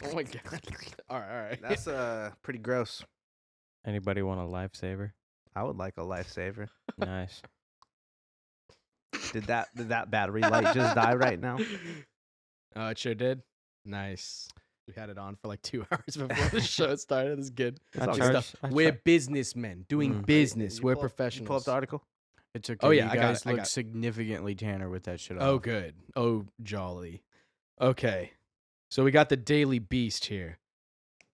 Oh my god. All right. That's pretty gross. Anybody want a lifesaver? I would like a lifesaver. Nice. Did that battery light just die right now? Oh, it sure did. Nice. We had it on for like 2 hours before the show started. This is good. I Good charge- stuff. I We're char- businessmen doing business. We're professionals. Pull up the article. It's okay. Oh, yeah, you I got guys it, I look got it. significantly tanner with that shit on. Oh, good. Oh, jolly. Okay. So we got the Daily Beast here.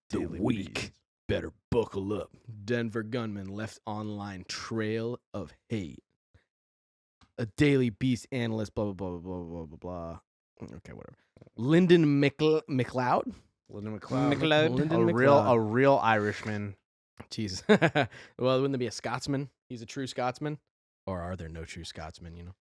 Daily the week. Beast. Better buckle up. Denver gunman left online trail of hate. A Daily Beast analyst, blah, blah, blah, blah, blah, blah, blah. Okay, whatever. Lyndon McLeod? Lyndon McLeod. Lyndon A McLeod. real Irishman. Jesus. Well, wouldn't there be a Scotsman? He's a true Scotsman? Or are there no true Scotsmen,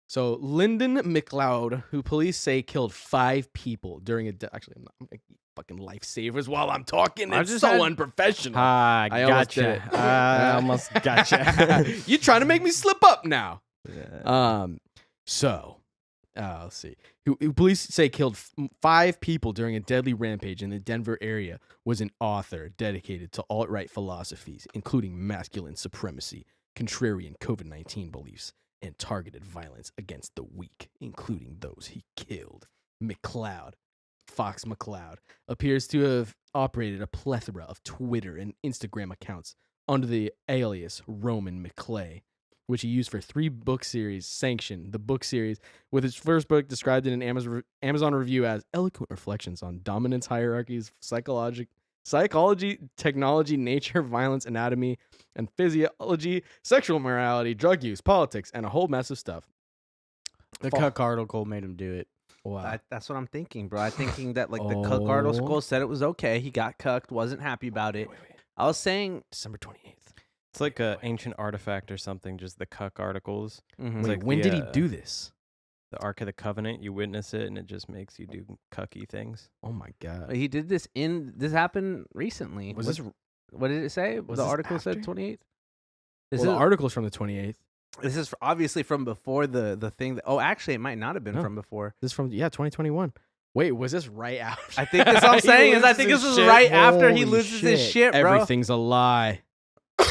So Lyndon McLeod, who police say killed 5 people during a actually I'm making fucking lifesavers while I'm talking. I It's just so had- unprofessional. I almost did gotcha. it. I almost gotcha. You trying to make me slip up now. Yeah. Let's see. Who police say killed 5 people during a deadly rampage in the Denver area was an author dedicated to alt-right philosophies, including masculine supremacy, contrarian COVID-19 beliefs, and targeted violence against the weak, including those he killed. Fox McCloud, appears to have operated a plethora of Twitter and Instagram accounts under the alias Roman McClay, which he used for 3 book series sanctioned. The book series, with his first book described in an Amazon review as eloquent reflections on dominance hierarchies, psychology, technology, nature, violence, anatomy, and physiology, sexual morality, drug use, politics, and a whole mess of stuff. The Cuck article made him do it. Wow. That's what I'm thinking, bro. I'm thinking that like the cuck article said it was okay. He got cucked, wasn't happy about it. Wait. I was saying, December 28th. It's like an ancient artifact or something, just the cuck articles. mhm. It's Wait, like when the, did he do this? The Ark of the Covenant, you witness it, and it just makes you do cucky things. Oh my god. he did this this happened recently. Was what, this what did it say? was The this article said after? 28th. the article's from the 28th. This is obviously from before the thing. Oh, actually, it might not have been No. from before. This is from 2021. Wait, was this right after? I think that's what I'm He saying. I loses think his this is shit? right after he Holy loses his shit, bro. Everything's a lie.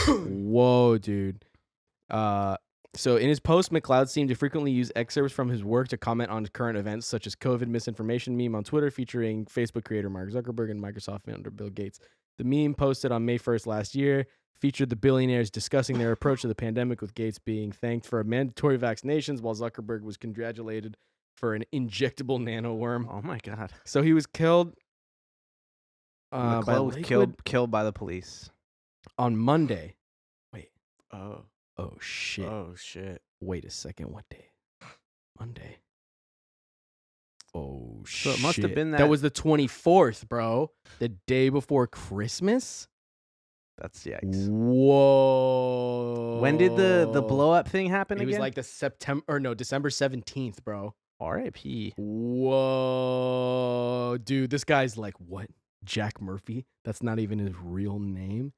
Whoa, dude. So in his post, McLeod seemed to frequently use excerpts from his work to comment on current events, such as COVID misinformation meme on Twitter featuring Facebook creator Mark Zuckerberg and Microsoft founder Bill Gates. The meme, posted on May 1st last year, featured the billionaires discussing their approach to the pandemic, with Gates being thanked for mandatory vaccinations while Zuckerberg was congratulated for an injectable nanoworm. Oh my god. So he was killed by McClellan was liquid killed by the police. on Monday. Oh. Oh, shit. Oh shit. Wait a second. What day? Monday. Oh, So shit. it must have been That that- was the 24th, bro. The day before Christmas? That's yikes. Whoa. When did the blow up thing happen It was again? like the December 17th, bro. R.I.P. Whoa. Dude, this guy's like, what? Jack Murphy? That's not even his real name.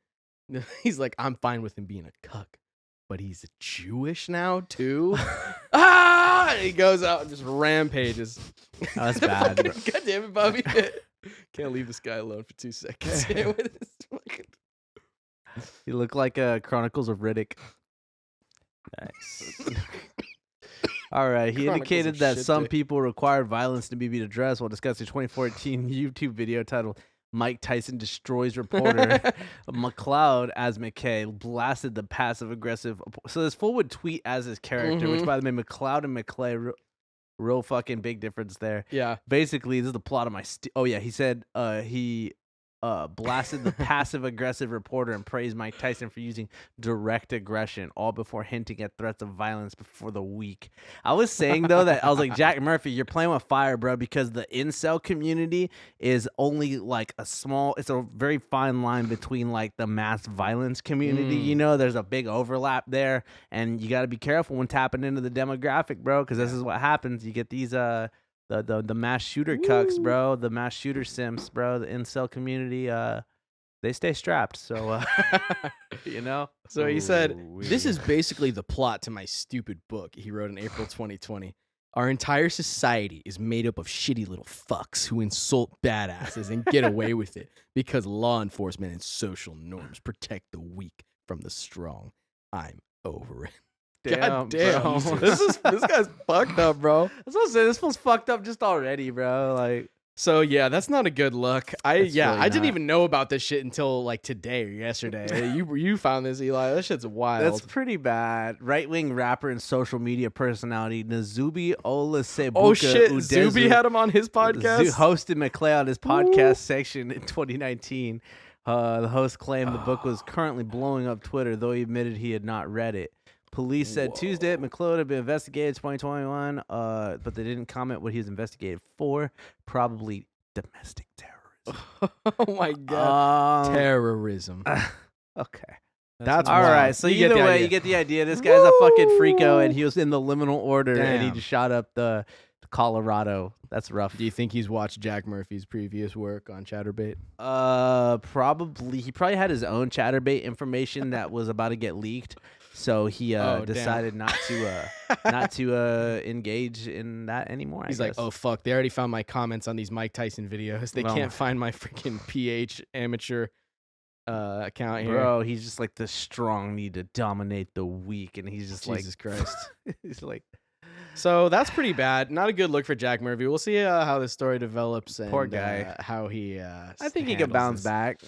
He's like, I'm fine with him being a cuck, but he's Jewish now, too? And he goes out and just rampages. That's bad, bro. God damn it, Bobby. Can't leave this guy alone for 2 seconds. With his You look like Chronicles of Riddick. Nice. All right. He Chronicles indicated of that Shit some Day. people required violence to be addressed while discussing a 2014 YouTube video titled "Mike Tyson Destroys Reporter." McLeod as McKay blasted the passive aggressive. So this fool would tweet as his character, which Mhm. by the way, McLeod and McClay, real fucking big difference there. Yeah. Basically, this is the plot of my. He said he blasted the passive aggressive reporter and praised Mike Tyson for using direct aggression, all before hinting at threats of violence before the week. I was saying though that I was like, Jack Murphy, you're playing with fire, bro, because the incel community is only like it's a very fine line between like the mass violence community. You know, there's a big overlap there, and you got to be careful when tapping into the demographic, bro, because this is what happens. You get these the mass shooter cucks, bro, the mass shooter simps, bro, the incel community, they stay strapped. So, you know. So he said, Ooh-wee. "This is basically the plot to my stupid book," he wrote in April 2020. "Our entire society is made up of shitty little fucks who insult badasses and get away with it because law enforcement and social norms protect the weak from the strong. I'm over it." God damn. bro. This guy's fucked up, bro. That's what I'm saying. This fool's fucked up just already, bro. Like, So yeah, that's not a good look. I It's really didn't not. even know about this shit until like today or yesterday. you found this, Eli. That shit's wild. that's pretty bad. Right wing rapper and social media personality Nazubi Olasebuka. Oh shit, Udezu Zuby had him on his podcast. hosted McClay on his podcast section in 2019. The host claimed the book was currently blowing up Twitter, though he admitted he had not read it. Police said Tuesday McLeod had been investigated in 2021, but they didn't comment what he was investigated for. Probably domestic terrorism. Oh my god, terrorism. Okay. That's All wild. right. So You get either the way, idea. you get the idea. This guy's a fucking freako, and he was in the liminal order, and he Damn. just shot up the Colorado. That's rough. Do you think he's watched Jack Murphy's previous work on ChatterBait? Probably. He probably had his own ChatterBait information that was about to get leaked, so he Oh, damn. decided not to engage in that anymore. He's I like, guess. oh fuck, they already found my comments on these Mike Tyson videos. They Well- can't find my freaking PH amateur account here. Bro, he's just like the strong need to dominate the weak, and he's just Jesus Christ. he's like, So that's pretty bad. Not a good look for Jack Murphy. We'll see how this story develops. And, Poor guy. How he. I think he could bounce back.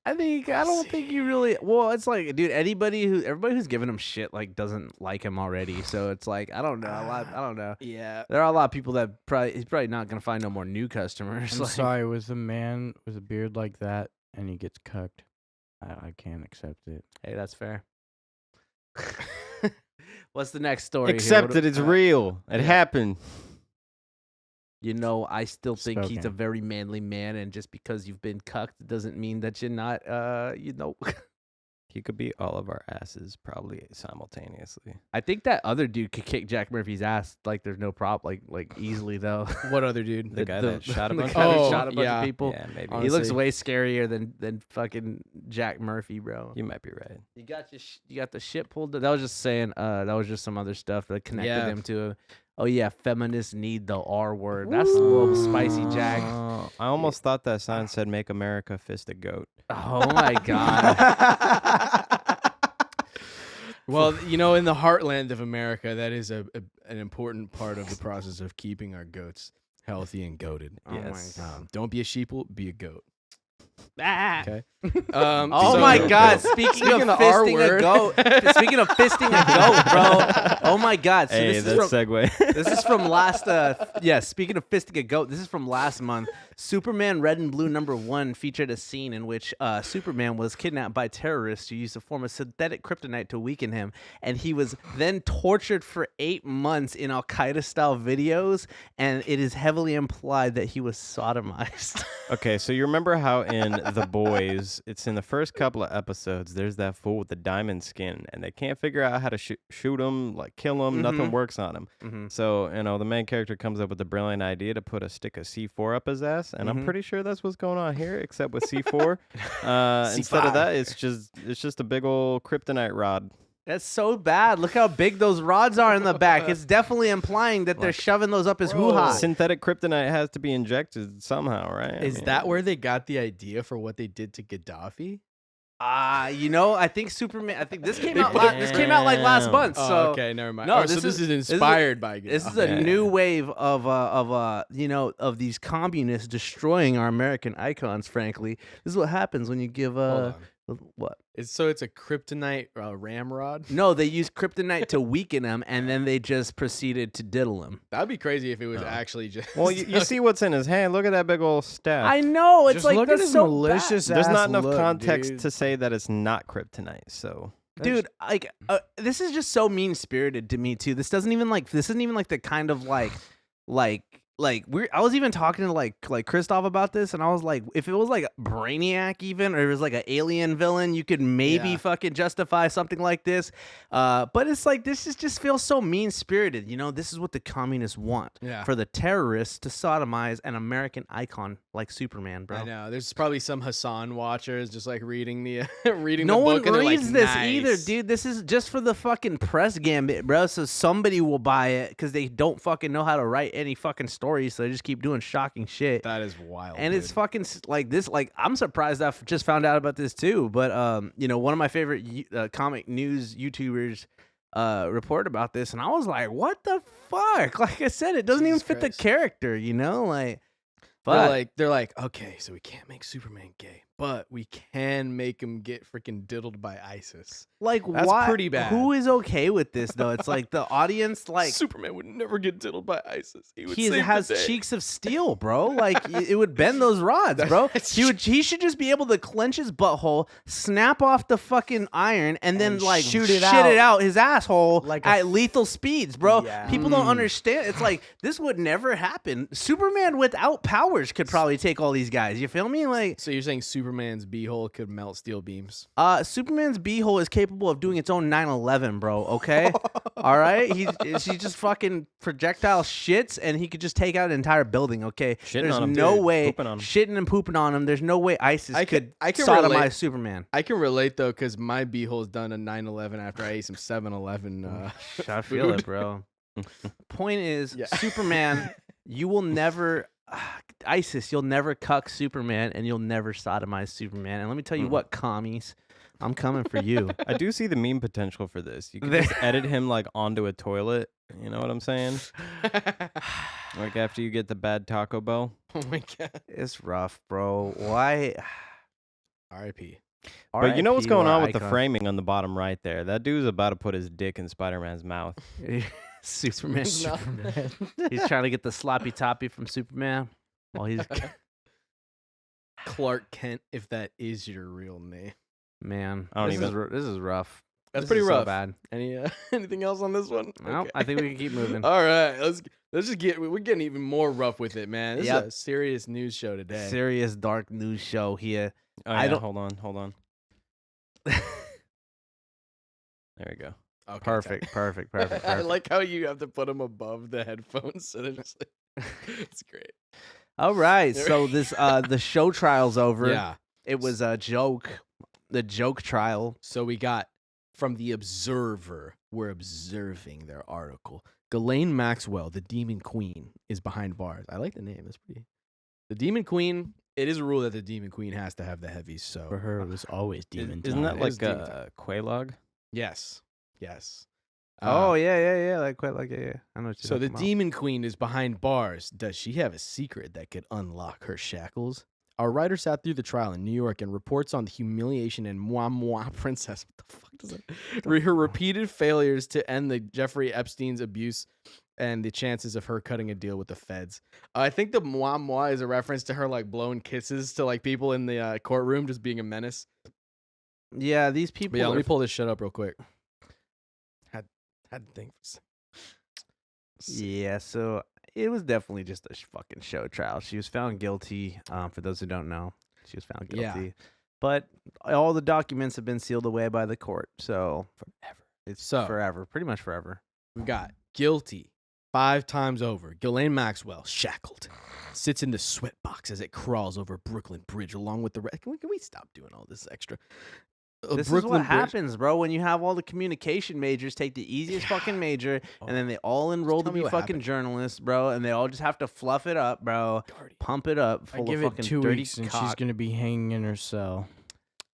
I don't think he really. Well, it's like, dude, everybody who's giving him shit like doesn't like him already. So it's like, I don't know. I don't know. Yeah. There are a lot of people that he's probably not gonna find no more new customers. I'm like, sorry, with a man with a beard like that and he gets cucked, I can't accept it. Hey, that's fair. What's the next story? here? Accept What that do- it's real. It happened. You know, I still think he's a Spoken. very manly man, and just because you've been cucked doesn't mean that you're not. You know. He could beat all of our asses probably simultaneously. I think that other dude could kick Jack Murphy's ass like there's no problem, like easily though. What other dude? The guy that shot a the bunch guy of that Oh, shot a bunch yeah. of people. Yeah, maybe. He looks Honestly. way scarier than fucking Jack Murphy, bro. You might be right. You got the shit pulled. That was just saying. That was just some other stuff that connected Yeah. him to. Oh yeah, feminists need the R word. That's a little spicy, Jack. I almost thought that sign said "Make America Fist a Goat." Oh my god. Well, you know, in the heartland of America, that is an important part of the process of keeping our goats healthy and goated. Oh my Yes. god. Don't be a sheeple, be a goat. Ah. Okay. Oh so- my god! Speaking of of R fisting a word. goat, speaking of fisting a goat, bro. Oh my god! So Hey, this that is from, segue. this is from last. Speaking of fisting a goat, this is from last month. Superman Red and Blue #1 featured a scene in which Superman was kidnapped by terrorists who used a form of synthetic kryptonite to weaken him, and he was then tortured for 8 months in Al Qaeda style videos. And it is heavily implied that he was sodomized. Okay, so you remember how in The Boys, it's in the first couple of episodes, there's that fool with the diamond skin, and they can't figure out how to shoot him, like kill him. Nothing works on him. Mhm. So, the main character comes up with the brilliant idea to put a stick of C4 up his ass, and I'm pretty sure that's what's going on here, except with C4. Instead of that, it's just a big old kryptonite rod. That's so bad. Look how big those rods are in the back. It's definitely implying that they're shoving those up his hoo-ha. Synthetic kryptonite has to be injected somehow, right? I Is mean, that where they got the idea for what they did to Gaddafi? I think Superman. I think this came out. This came out like last Damn. month. Oh, So okay, never mind. no, Oh, this so this is- is this is a- inspired by. this is okay. a new wave of these communists destroying our American icons. Frankly, this is what happens when you give Hold what? It's a kryptonite ramrod. No, they use kryptonite to weaken him, and then they just proceeded to diddle him. That'd be crazy if it was actually just. Well, you see what's in his hand. Look at that big old staff. I know it's Just like look at that's his so malicious bad. There's ass not enough look, context dude. to say that it's not kryptonite. So Dude, like this is just so mean spirited to me too. This isn't even like the kind of like I was even talking to like Christoph about this, and I was like, if it was like Brainiac even, or it was like an alien villain, you could maybe Yeah. fucking justify something like this. But it's like this just feels so mean spirited. This is what the communists want. Yeah. For the terrorists to sodomize an American icon like Superman, bro. I know. There's probably some Hassan watchers just like reading the reading No the one book and they're reads like, this nice. either, dude. This is just for the fucking press gambit, bro. So somebody will buy it because they don't fucking know how to write any fucking stories, so they just keep doing shocking shit. That is wild. And it's dude. fucking like this. Like I'm surprised I just found out about this too. But one of my favorite comic news YouTubers reported about this, and I was like, what the fuck? Like I said, it doesn't even Jesus fit Christ. the character, like. But They're like, okay, so we can't make Superman gay, but we can make him get freaking diddled by ISIS. like That's why? pretty bad. Who is okay with this though? It's like the audience, like. Superman would never get diddled by ISIS. He would He save the has day. cheeks of steel, bro. Like it would bend those rods, bro. That's He should just be able to clench his butthole, snap off the fucking iron, and then And like shoot shit it out. it out his asshole Like a at lethal speeds, bro. Yeah. People don't understand. It's like this would never happen. Superman without powers could probably take all these guys. You feel me? Like So you're saying Superman's beehole could melt steel beams? Superman's beehole is capable of doing its own 9/11, bro. Okay, all right. He just fucking projectile shits, and he could just take out an entire building. Okay, Shitting there's on him, no dude. way Pooping on him. shitting and pooping on him. There's no way ISIS I could can sodomize relate. Superman. I can relate though, because my beehole's done a 9/11 after I ate some 7-Eleven. I feel food. it, bro. Point is, Yeah. Superman, you will never. ISIS, you'll never cuck Superman, and you'll never sodomize Superman. And let me tell you what, commies, I'm coming for you. I do see the meme potential for this. You can There- just edit him like onto a toilet. You know what I'm saying? Like after you get the bad Taco Bell. Oh my god. It's rough, bro. Why? R.I.P. But you know what's RIP to going our on with the icon. framing on the bottom right there? That dude's about to put his dick in Spider-Man's mouth. Superman. No. Superman. He's trying to get the sloppy toppy from Superman. While he's Clark Kent, if that is your real name. man, I don't this even- Is, this is rough. That's This pretty is rough. So bad. Any anything else on this one? Well, Okay. I think we can keep moving. All right, let's just get. We're getting even more rough with it, man. This Yep. is a serious news show today. Serious dark news show here. Oh, I yeah, don't- hold on. There we go. Okay, Perfect. I like how you have to put them above the headphones, so they're just like, it's great. All right, so this the show trial's over. Yeah. It was a joke. The joke trial. So we got from the Observer. We're observing their article. Ghislaine Maxwell, the Demon Queen, is behind bars. I like the name. That's pretty. The Demon Queen. It is a rule that the Demon Queen has to have the heavies. So For her, it was always demon Isn't time. that It is like demon time. Quaylog? yes. Oh yeah. Like quite like yeah. I know what you're So the talking about. Demon Queen is behind bars. Does she have a secret that could unlock her shackles? Our writer sat through the trial in New York and reports on the humiliation and moi princess. What the fuck does that? Her repeated failures to end the Jeffrey Epstein's abuse and the chances of her cutting a deal with the feds. I think the moi is a reference to her like blowing kisses to like people in the courtroom, just being a menace. Yeah, these people. But yeah, let are me pull this shit up real quick. Had to think. Yeah, so it was definitely just a fucking show trial. She was found guilty. For those who don't know, she was found Yeah. guilty. But all the documents have been sealed away by the court, so forever. It's So- forever, pretty much forever. We got guilty 5 times over. Ghislaine Maxwell shackled, sits in the sweat box as it crawls over Brooklyn Bridge along with the rest. Can we stop doing all this extra? This is Brooklyn what Bridge- happens, bro. When you have all the communication majors take the easiest fucking major, and then they all enroll to tell me be what fucking happened. journalists, bro, and they all just have to fluff it up, bro. Pump it up, I full give of it fucking 2 dirty weeks and she's cock. gonna be hanging in her cell.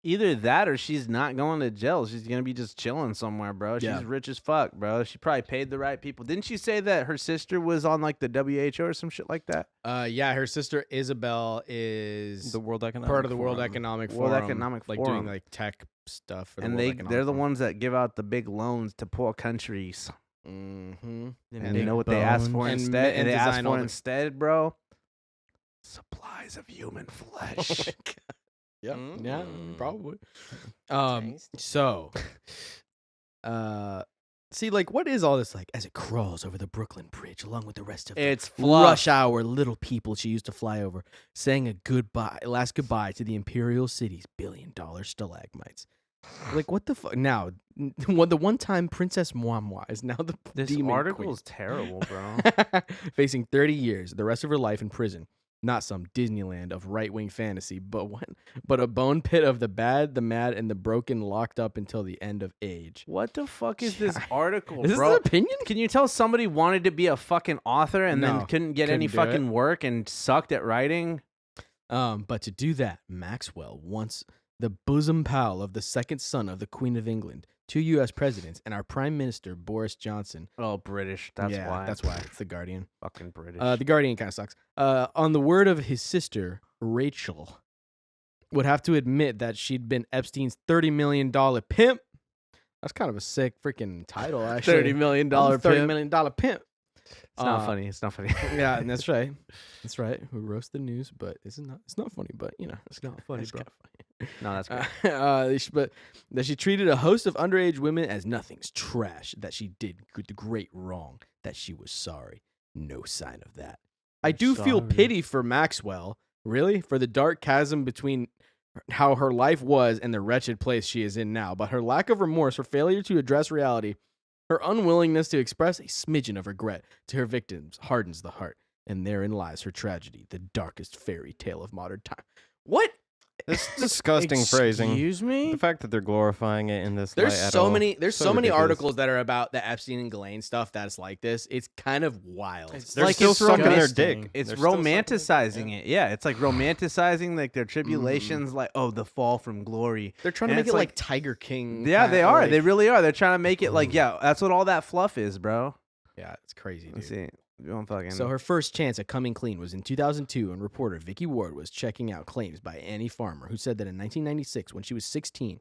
Either that or she's not going to jail. She's gonna be just chilling somewhere, bro. Yeah. She's rich as fuck, bro. She probably paid the right people. Didn't she say that her sister was on like the WHO or some shit like that? Yeah, her sister Isabel is The World Economic part of the World Forum. Economic World Forum, Economic like Forum. doing like tech stuff. For the And World they're Economic the Forum. ones that give out the big loans to poor countries. Mm-hmm. And you know what they ask for And instead? and And they ask design all for the- instead, bro? Supplies of human flesh. Yeah, yeah, Mm. probably. Tasty. So, see, like, what is all this like? As it crawls over the Brooklyn Bridge, along with the rest of It's the fluff. rush hour little people she used to fly over, saying a last goodbye to the Imperial City's billion-dollar stalagmites. Like, what the fuck? Now, the one-time Princess Moi is now the This demon article queen. is terrible, bro. Facing 30 years, the rest of her life in prison. Not some Disneyland of right-wing fantasy, but a bone pit of the bad, the mad, and the broken, locked up until the end of age. What the fuck is this article, Is this bro? an opinion? Can you tell somebody wanted to be a fucking author and No, then couldn't get any couldn't do it. fucking work and sucked at writing? But to do that, Maxwell, once the bosom pal of the second son of the Queen of England, 2 U.S. presidents, and our Prime Minister Boris Johnson. Oh, British. That's Yeah, why. that's why. It's the Guardian. Fucking British. The Guardian kind of sucks. On the word of his sister, Rachel, would have to admit that she'd been Epstein's $30 million pimp. That's kind of a sick freaking title, actually. $30 million I'm the $30 pimp. million pimp. It's not funny. It's not funny. Yeah, and that's right. That's right. We roast the news, but it's not funny, but you know, it's not funny, It's bro. kinda No, that's great. But that she treated a host of underage women as nothing's trash, that she did the great wrong, that she was sorry. No sign of that. I do feel sorry. pity for Maxwell, really, for the dark chasm between how her life was and the wretched place she is in now. But her lack of remorse, her failure to address reality, her unwillingness to express a smidgen of regret to her victims hardens the heart. And therein lies her tragedy, the darkest fairy tale of modern time. What? This disgusting phrasing. Excuse me? The fact that they're glorifying it in this There's light at so all. many ridiculous. articles that are about the Epstein and Ghislaine stuff that's like this. It's kind of wild. They're like still it's sucking their disgusting. dick. It's They're still sucking it. romanticizing it. Yeah, it's like romanticizing like their tribulations, like the fall from glory. They're trying to And make it's it like like- Tiger King. Yeah, they are. Like, They really are. They're trying to make it like, yeah, that's what all that fluff is, bro. yeah, it's crazy, Let's dude. see. You don't fucking. So her first chance at coming clean was in 2002 when reporter Vicky Ward was checking out claims by Annie Farmer, who said that in 1996, when she was 16,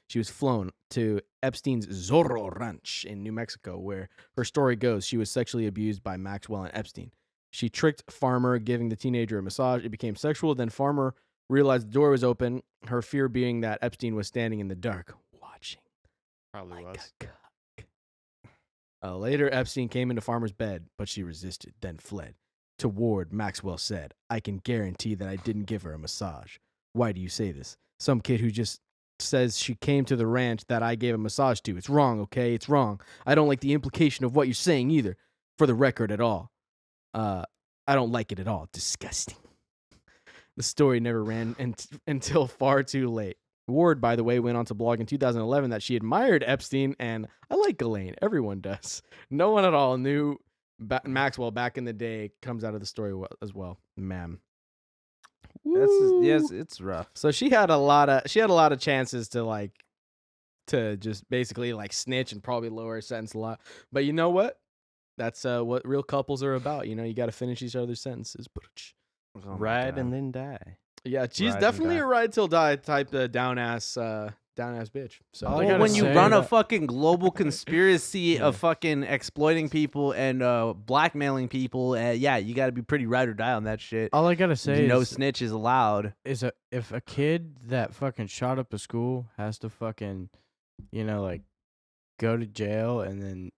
she was flown to Epstein's Zorro Ranch in New Mexico, where her story goes she was sexually abused by Maxwell and Epstein. She tricked Farmer, giving the teenager a massage. It became sexual. Then Farmer realized the door was open, her fear being that Epstein was standing in the dark, watching. Probably Like was. a cock. Later, Epstein came into Farmer's bed, but she resisted, then fled. To Ward, Maxwell said, I can guarantee that I didn't give her a massage. Why do you say this? Some kid who just says she came to the ranch that I gave a massage to. It's wrong, okay? It's wrong. I don't like the implication of what you're saying either, for the record at all. I don't like it at all. Disgusting. The story never ran until far too late. Ward, by the way, went on to blog in 2011 that she admired Epstein, and I like Ghislaine. Everyone does. No one at all knew Maxwell back in the day. Comes out of the story as well, ma'am. Yes, it's rough. So she had a lot of chances to just basically like snitch and probably lower her sentence a lot. But you know what? That's what real couples are about. You know, you got to finish each other's sentences. Oh my Ride God. and then die. Yeah, she's Ride and definitely die. a ride till die type down ass bitch. So All I Well, gotta when you say run a that- fucking global conspiracy of fucking exploiting people and blackmailing people, yeah, you got to be pretty ride or die on that shit. All I gotta say No is, snitch is allowed. if a kid that fucking shot up a school has to fucking, like, go to jail and then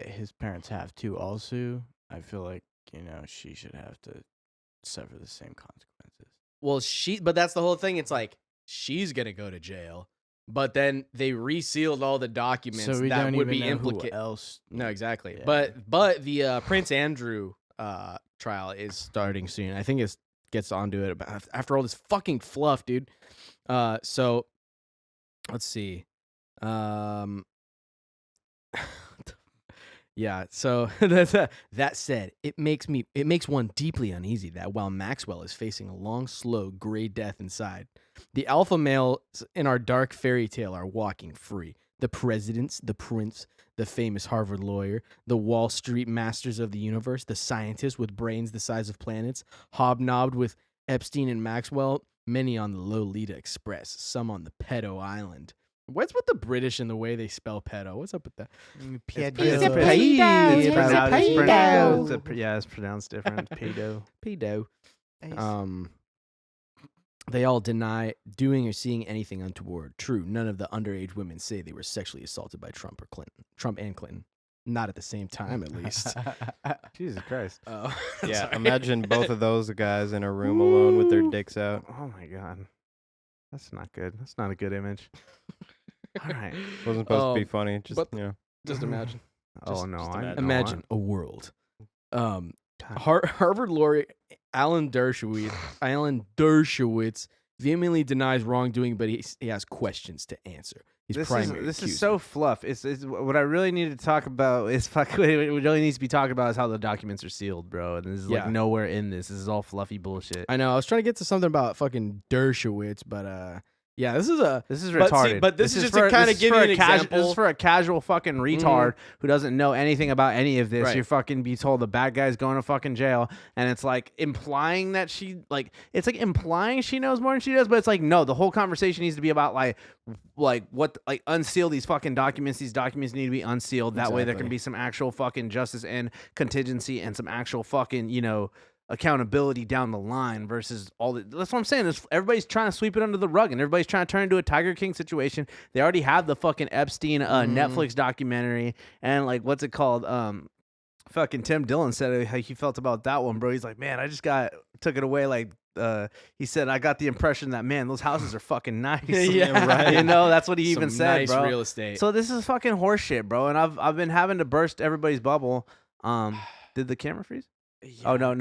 his parents have to also, I feel like, she should have to suffer the same consequences. well, but that's the whole thing. It's like she's gonna go to jail, but then they resealed all the documents So we that don't would even be know who implicated. else. No, exactly. Yeah. But the Prince Andrew trial is starting soon. I think it gets onto it after all this fucking fluff, dude. So let's see. Yeah. So that said, it makes one deeply uneasy that while Maxwell is facing a long, slow, gray death inside, the alpha males in our dark fairy tale are walking free. The presidents, the prince, the famous Harvard lawyer, the Wall Street masters of the universe, the scientists with brains the size of planets, hobnobbed with Epstein and Maxwell, many on the Lolita Express, some on the Pedo Island. What's with the British and the way they spell pedo? What's up with that? It's pronounced different. Pedo. Pedo. They all deny doing or seeing anything untoward. True, none of the underage women say they were sexually assaulted by Trump or Clinton. Trump and Clinton. Not at the same time, at least. Jesus Christ. Oh, Yeah, sorry. imagine both of those guys in a room alone with their dicks out. Oh my God. That's not good. That's not a good image. All right. Wasn't supposed to be funny. Just but- you know. Just imagine. Oh no. Imagine a world. Harvard lawyer Alan Dershowitz vehemently denies wrongdoing, but he has questions to answer. He's This primary is accuser. so fluff. It's what I really need to talk about is what really needs to be talked about is how the documents are sealed, bro. And this is like Yeah. nowhere in this. This is all fluffy bullshit. I know. I was trying to get to something about fucking Dershowitz, but yeah, this is retarded. But see, but this is just to kinda give you an example. This is for a casual fucking retard who doesn't know anything about any of this. Right. You're fucking be told the bad guy's going to fucking jail, and it's like implying that it's like implying she knows more than she does, but it's like no, the whole conversation needs to be about unseal these fucking documents. These documents need to be unsealed. That way there can Exactly. be some actual fucking justice and contingency and some actual fucking accountability down the line versus all the. That's what I'm saying. Everybody's trying to sweep it under the rug, and everybody's trying to turn it into a Tiger King situation. They already have the fucking Epstein Netflix documentary, and like what's it called? Fucking Tim Dillon said how he felt about that one, bro. He's like, man, I just took it away. Like, he said, I got the impression that man, those houses are fucking nice. Yeah, right. That's what he even Some said, nice bro. real estate. So this is fucking horseshit, bro. And I've been having to burst everybody's bubble. Did the camera freeze? Oh no.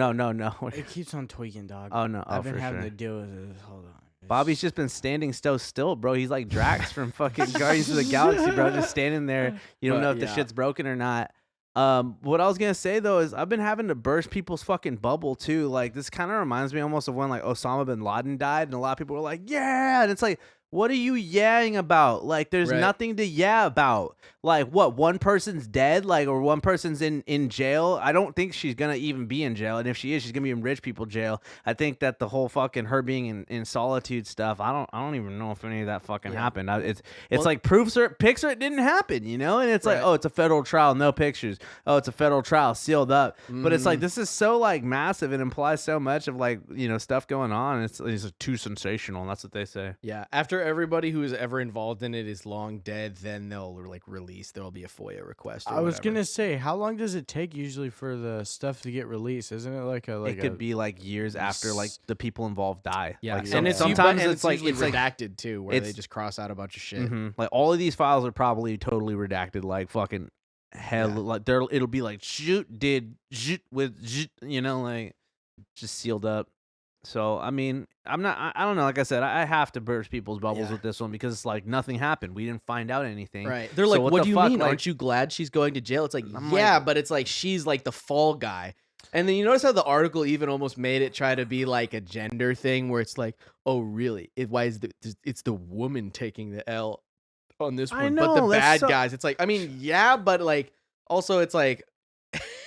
It keeps on tweaking, dog. Oh no. I've been for having sure. to deal with it. Hold on. Bobby's just been standing so still, bro. He's like Drax from fucking Guardians of the Galaxy, bro. Just standing there. You don't But, know if the yeah. shit's broken or not. What I was gonna say though is I've been having to burst people's fucking bubble too. Like this kind of reminds me almost of when like Osama bin Laden died, and a lot of people were like, "Yeah," and it's like, what are you yaying about? Like, there's Right. nothing to yeah about. Like, what? One person's dead, like, or one person's in jail. I don't think she's gonna even be in jail, and if she is, she's gonna be in rich people jail. I think that the whole fucking her being in solitude stuff. I don't even know if any of that fucking happened. It's like pics or it didn't happen, And it's like, Right. oh, it's a federal trial, no pictures. Oh, it's a federal trial, sealed up. But it's like this is so like massive. It implies so much of like stuff going on. It's too sensational. And that's what they say. Yeah, after everybody who is ever involved in it is long dead, then they'll like release. There'll be a FOIA request. Or I was whatever. gonna say, how long does it take usually for the stuff to get released? Isn't it like It could be like years after like the people involved die. Yeah, like, and it's sometimes and it's like usually it's like redacted too, where they it's- just cross out a bunch of shit. like all of these files are probably totally redacted, like fucking hell. Yeah. Like it'll be like shoot did shoot with like just sealed up. So I mean, I don't know. Like I said, I have to burst people's bubbles Yeah. with this one because it's like nothing happened. We didn't find out anything. Right? They're So like, what "What the do you fuck? mean? Like- Aren't you glad she's going to jail?" It's like, I'm yeah, like- but it's like she's like the fall guy. And then you notice how the article even almost made it try to be like a gender thing, where it's like, "Oh, really? Why is it's the woman taking the L on this one?" I But the know, that's bad so- guys, it's like, I mean, yeah, but like also it's like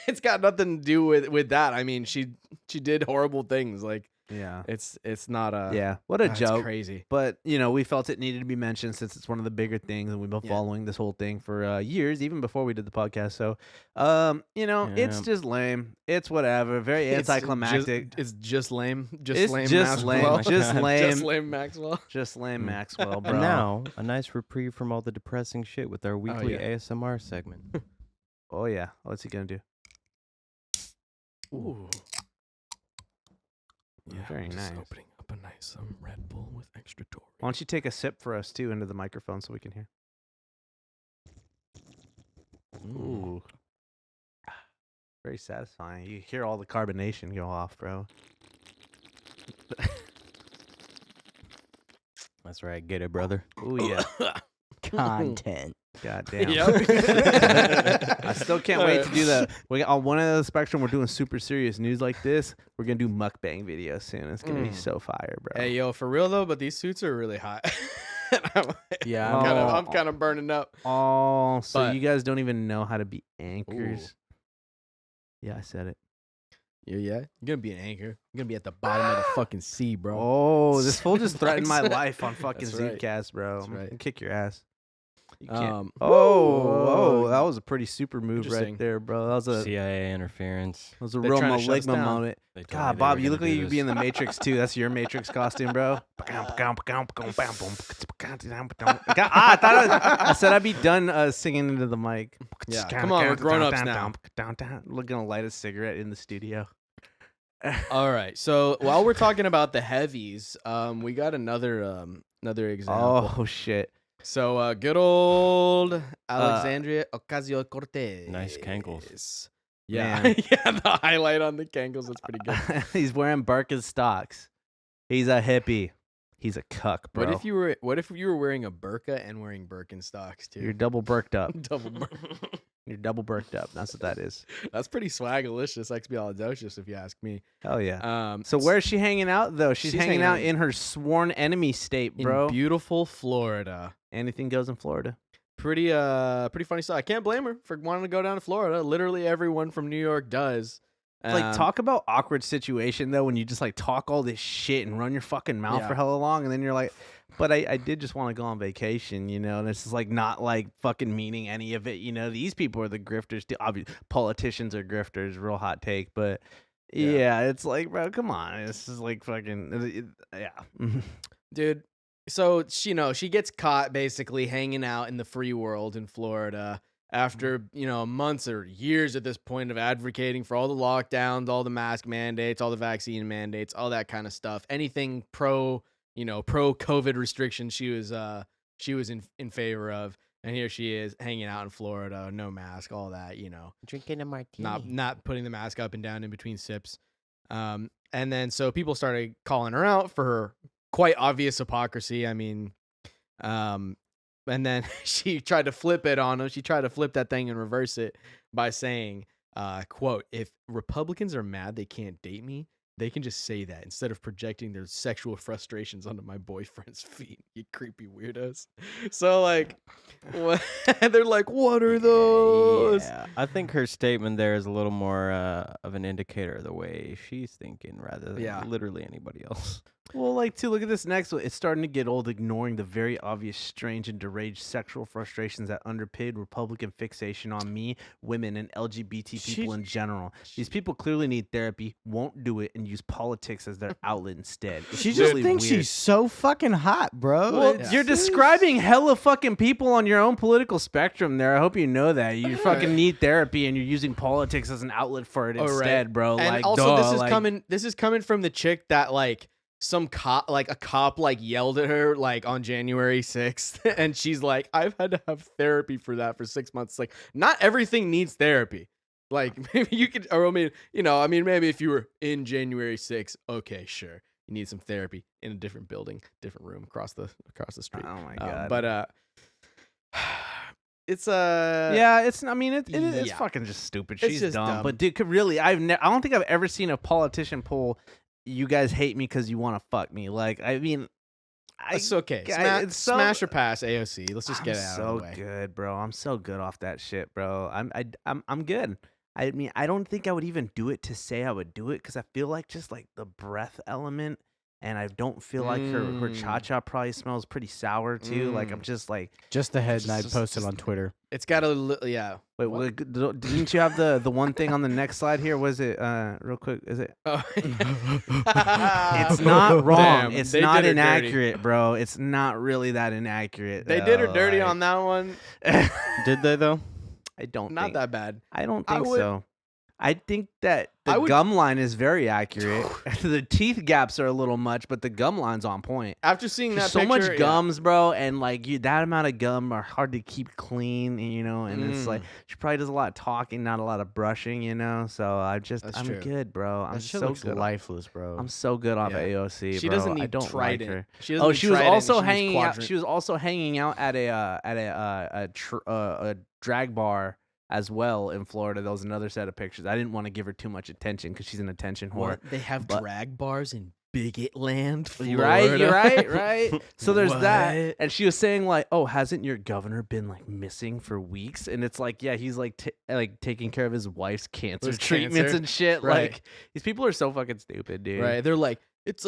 it's got nothing to do with that. I mean, she did horrible things. Like Yeah. it's not a Yeah. What a that's joke. crazy. But we felt it needed to be mentioned since it's one of the bigger things, and we've been Yeah. following this whole thing for years, even before we did the podcast. So, it's Yeah. just lame. It's whatever. Very It's anticlimactic. It's just lame. Just It's lame. just lame. Maxwell. Just lame. Just lame Maxwell. Just lame Maxwell, bro. And now, a nice reprieve from all the depressing shit with our weekly yeah. ASMR segment. Oh yeah. What's he gonna do? Ooh. Yeah, Very just nice. opening up a nice Red Bull with extra Tory. Why don't you take a sip for us too into the microphone so we can hear? Ooh. Very satisfying. You hear all the carbonation go off, bro. That's right. Get it, brother. Ooh yeah. content? God damn. Yep. I Still can't wait to do on one end of the spectrum. We're doing super serious news like this. We're gonna do mukbang videos soon. It's gonna be so fire, bro. Hey, yo, for real though, but these suits are really hot. Yeah, I'm kind of burning up. Oh, so But- you guys don't even know how to be anchors? Yeah, I said it. Yeah, you're gonna be an anchor. You're gonna be at the bottom of the fucking sea, bro. Oh, this fool just threatened my That's life on fucking right. Zudecast, bro. That's I'm gonna right. kick your ass. You can't. Whoa. That was a pretty super move Interesting. right there, bro. That was a CIA interference. They're real trying to shut us maligma down. moment. They told me God, they Bob, were you look gonna like do you'd be in this. the Matrix too. That's your Matrix costume, bro. I said I'd be done singing into the mic. Yeah, come on, we're grown-ups now. Looking to light a cigarette in the studio. All right. So while we're talking about the heavies, we got another example. Oh shit. So good old Alexandria Ocasio-Cortez. Nice cankles. Yeah, Man. yeah. The highlight on the cankles is pretty good. He's wearing Birkenstocks. He's a hippie. He's a cuck, bro. What if you were wearing a burqa and wearing Birkenstocks too? You're double burked up. double. You're double burked up. That's what that is. That's pretty swagalicious, expialidocious, if you ask me. Hell yeah. Um, So where's she hanging out though? She's hanging out out in her sworn enemy state, in bro. beautiful Florida. Anything goes in Florida. Pretty funny stuff. I can't blame her for wanting to go down to Florida. Literally everyone from New York does. Talk about awkward situation though when you just like talk all this shit and run your fucking mouth Yeah. for hella long and then you're like, but I did just want to go on vacation, you know, and it's just like not like fucking meaning any of it, you know. These people are the grifters. Obviously, politicians are grifters. Real hot take, but yeah, it's like, bro, come on, it's just like fucking yeah. Dude, so she gets caught basically hanging out in the free world in Florida after months or years at this point of advocating for all the lockdowns, all the mask mandates, all the vaccine mandates, all that kind of stuff. Anything pro COVID restrictions she was in favor of. And here she is hanging out in Florida, no mask, all that, Drinking a martini. not putting the mask up and down in between sips. And then so people started calling her out for her quite obvious hypocrisy. I mean, and then she tried to flip it on him. She tried to flip that thing and reverse it by saying, quote, "If Republicans are mad they can't date me, they can just say that instead of projecting their sexual frustrations onto my boyfriend's feet, you creepy weirdos." So like, what? They're like, what are those? Yeah, I think her statement there is a little more of an indicator of the way she's thinking rather than literally anybody else. Well, like, too, look at this next one. It's starting to get old, ignoring the very obvious, strange, and deranged sexual frustrations that underpinned Republican fixation on me, women, and LGBT people in general. These people clearly need therapy, won't do it, and use politics as their outlet instead. It's She really just thinks weird. she's so fucking hot, bro. Well, It's- you're describing hella fucking people on your own political spectrum there. I hope you know that. You fucking need therapy, and you're using politics as an outlet for it instead, bro. And like, also, duh, this is coming from the chick that like some cop, like a cop, like yelled at her like on January 6th, and she's like, "I've had to have therapy for that for 6 months." Like, not everything needs therapy. Like, maybe you could, or I mean, maybe if you were in January 6th, okay, sure, you need some therapy in a different building, different room across the street. Oh my god. But it's yeah, it's. I mean, it's yeah. fucking just stupid. It's She's just dumb. dumb. But dude, really, I don't think I've ever seen a politician pull. You guys hate me because you want to fuck me. Like, I mean, it's okay. it's so- Smash or pass AOC. Let's just I'm get it out so of the way. good, bro. I'm so good off that shit, bro. I'm good. I mean, I don't think I would even do it to say I would do it because I feel like just like the breath element, and I don't feel like her cha-cha probably smells pretty sour too. Like I'm just like, just the head I just- posted on Twitter. It's got a yeah. wait, didn't you have the one thing on the next slide here? Was it real quick? Is it? Oh. It's not wrong. Damn, it's they not did her dirty. inaccurate, bro. It's not really that inaccurate. They did her though, dirty like- on that one. Did they though? I don't Not think. that bad. I don't I think would- so. I think that I the would- gum line is very accurate. The teeth gaps are a little much, but the gum line's on point. After seeing There's that so picture, much gums, bro, and like that amount of gum are hard to keep clean, you know. And it's like she probably does a lot of talking, not a lot of brushing, you know. So I'm That's true. good, bro. I'm That shit so looks good. lifeless, bro. I'm so good off Yeah. of AOC. She bro. doesn't need I don't Trident. like her. She doesn't Oh, need she was Trident, also and she needs hanging out. Quadrant. She was also hanging out at a drag bar as well in Florida. There was another set of pictures. I didn't want to give her too much attention because she's an attention whore. They have But- drag bars in Bigot Land, Florida. You're right. So there's that. What? And she was saying like, oh, hasn't your governor been like missing for weeks? And it's like, yeah, he's like taking care of his wife's cancer His treatments cancer. and shit. Right. Like these people are so fucking stupid, dude. Right. They're like, it's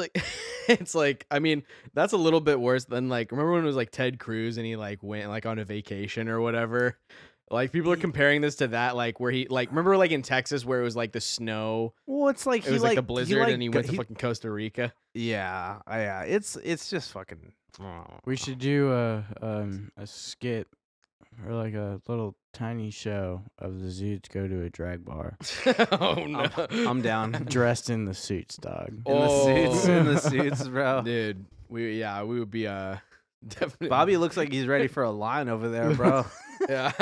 like, I mean, that's a little bit worse than like, remember when it was like Ted Cruz and he like went like on a vacation or whatever? Like people are comparing this to that, like where he like, remember like in Texas where it was like the snow, Well, it's like it was like a blizzard and he went to fucking Costa Rica. Yeah. It's just fucking. We should do a skit or like a little tiny show of the Zudes go to a drag bar Oh no. I'm down. dressed in the suits, dog. In the suits, bro. Dude, we would be definitely Bobby looks like he's ready for a line over there, bro. Yeah.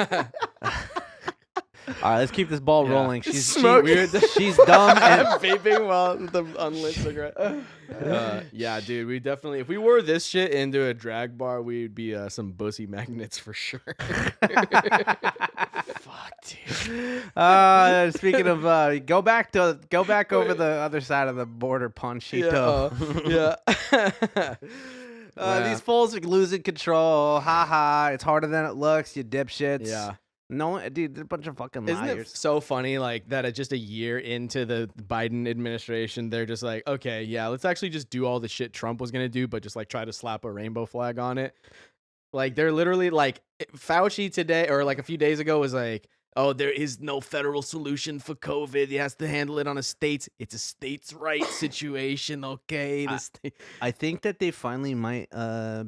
All right, let's keep this ball Yeah. rolling. She's Smoking. she's dumb and vaping while the unlit cigarette. Yeah, dude, we definitely if we wore this shit into a drag bar, we'd be some bussy magnets for sure. fuck, dude. Speaking of, go back over the other side of the border, Ponchito. Yeah. These fools are losing control. Ha ha. It's harder than it looks, you dipshits. Yeah. No, dude, they're a bunch of fucking Isn't it liars. so funny, like that? At just a year into the Biden administration, they're just like, okay, yeah, let's actually just do all the shit Trump was gonna do, but just like try to slap a rainbow flag on it. Like they're literally like Fauci today or like a few days ago was like, oh, there is no federal solution for COVID. He has to handle it on a state's. It's a states' right situation. Okay, I think that they finally might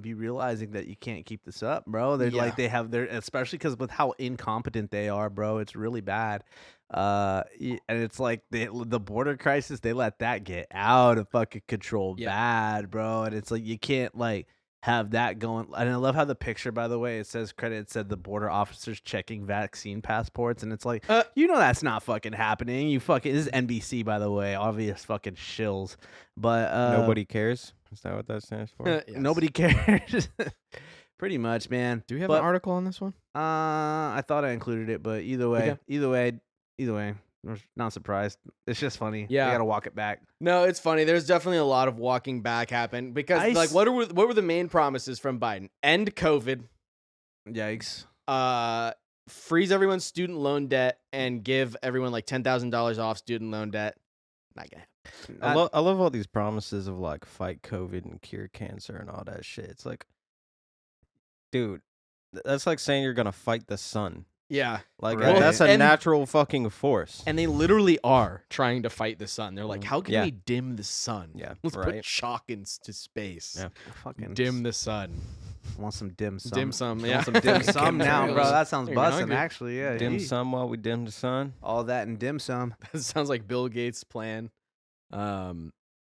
be realizing that you can't keep this up, bro. They're Yeah. like they have their, especially because with how incompetent they are, bro. It's really bad. And it's like the border crisis. They let that get out of fucking control, Yeah. bad, bro. And it's like you can't like have that going. And I love how the picture, by the way, it says it said the border officers checking vaccine passports, and it's like you know that's not fucking happening. You fucking this is NBC, by the way, obvious fucking shills. But Nobody cares. Is that what that stands for? Yes. nobody cares. Pretty much, man. Do we have But, an article on this one? I thought I included it, but either way, I'm not surprised. It's just funny. Yeah. I gotta walk it back. No, it's funny. There's definitely a lot of walking back happen because, like, what were the main promises from Biden? End COVID, Yikes. freeze everyone's student loan debt, and give everyone like $10,000 off student loan debt. Not gonna happen. I love all these promises of like fight COVID and cure cancer and all that shit. It's like, dude, that's like saying you're gonna fight the sun. Yeah, Like Right. that's a And- natural fucking force. and they literally are trying to fight the sun. They're like, Mm, how can yeah. we dim the sun? Yeah, let's right. put chalk into space. Yeah. Fucking Dim the sun. want some dim sum. Dim sum. Want Yeah, some dim sum now, bro. That sounds You're busting. hungry. Actually, yeah. Dim gee. sum while we dim the sun. All that and dim sum. That sounds like Bill Gates' plan. Hell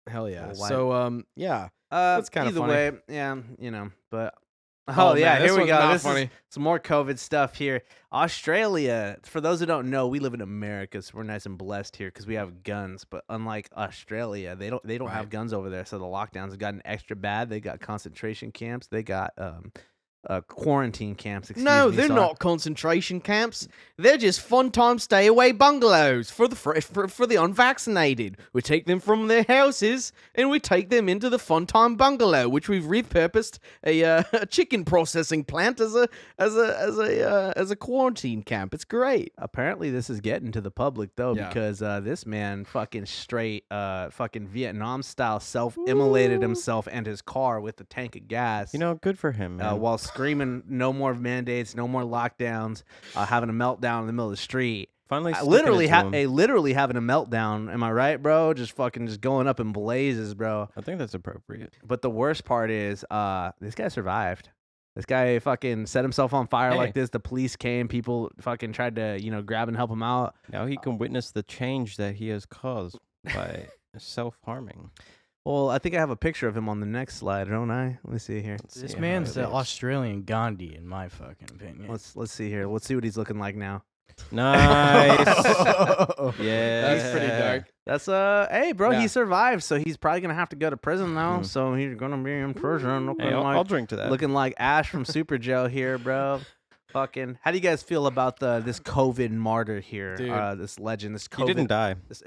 yeah. Well, why- So yeah. That's kinda either funny. way, yeah, you know, but Oh, yeah, man, this here we one's go. not This funny. is some more COVID stuff here. Australia, for those who don't know, we live in America, so we're nice and blessed here because we have guns. But unlike Australia, they don't have Right. guns over there, so the lockdowns have gotten extra bad. They got concentration camps. They got quarantine camps. No, excuse me, they're so- not concentration camps. They're just fun time stay away bungalows for the unvaccinated. We take them from their houses and we take them into the fun time bungalow, which we've repurposed a chicken processing plant as a quarantine camp. It's great. Apparently, this is getting to the public though, Yeah. because this man fucking straight fucking Vietnam style self-immolated himself and his car with a tank of gas. You know, good for him, man. While screaming, "No more mandates, no more lockdowns," having a meltdown in the middle of the street. Finally, Literally sticking it to him. literally having a meltdown. Am I right, bro? Just going up in blazes, bro. I think that's appropriate. But the worst part is, this guy survived. This guy fucking set himself on fire Hey. like this. The police came. People fucking tried to, grab and help him out. Now he can witness the change that he has caused by self-harming. Well, I think I have a picture of him on the next slide, don't I? Let me see here. Let's This see how man's it the is. Australian Gandhi, in my fucking opinion. Let's see here. Let's see what he's looking like now. Nice. Yeah. That's pretty dark. That's hey, bro, Yeah. he survived, so he's probably gonna have to go to prison now. Mhm. So he's gonna be in prison, looking Hey, I'll like drink to that. looking like Ash from Super Joe here, bro. Fucking. How do you guys feel about this COVID martyr here? Dude. This legend, this COVID. He didn't die. This